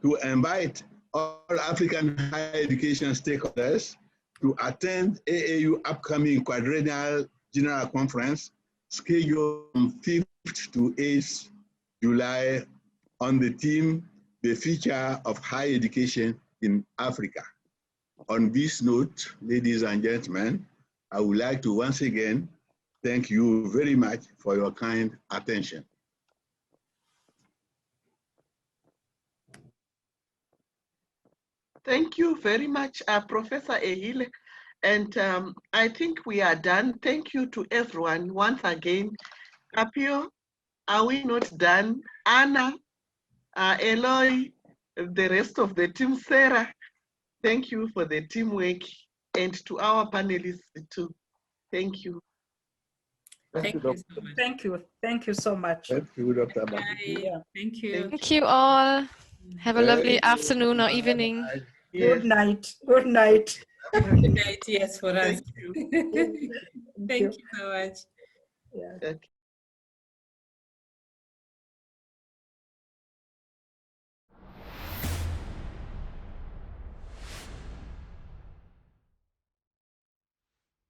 to invite all African higher education stakeholders to attend AAU upcoming quadrennial general conference scheduled from 5th to 8th July on the theme, the future of higher education in Africa. On this note, ladies and gentlemen, I would like to once again thank you very much for your kind attention. Thank you very much, Professor Ehile. And I think we are done. Thank you to everyone once again. Capio, are we not done? Anna, Eloy, the rest of the team, Sarah, thank you for the teamwork, and to our panelists too. Thank you. Thank you so much. Thank you. Thank you so much. Thank you, Dr. Bye. Yeah. Thank you. Thank you all. Have a lovely afternoon or evening. Good night. Good night. Good night, yes, for us. Thank you. Thank you so much. Yeah. Okay.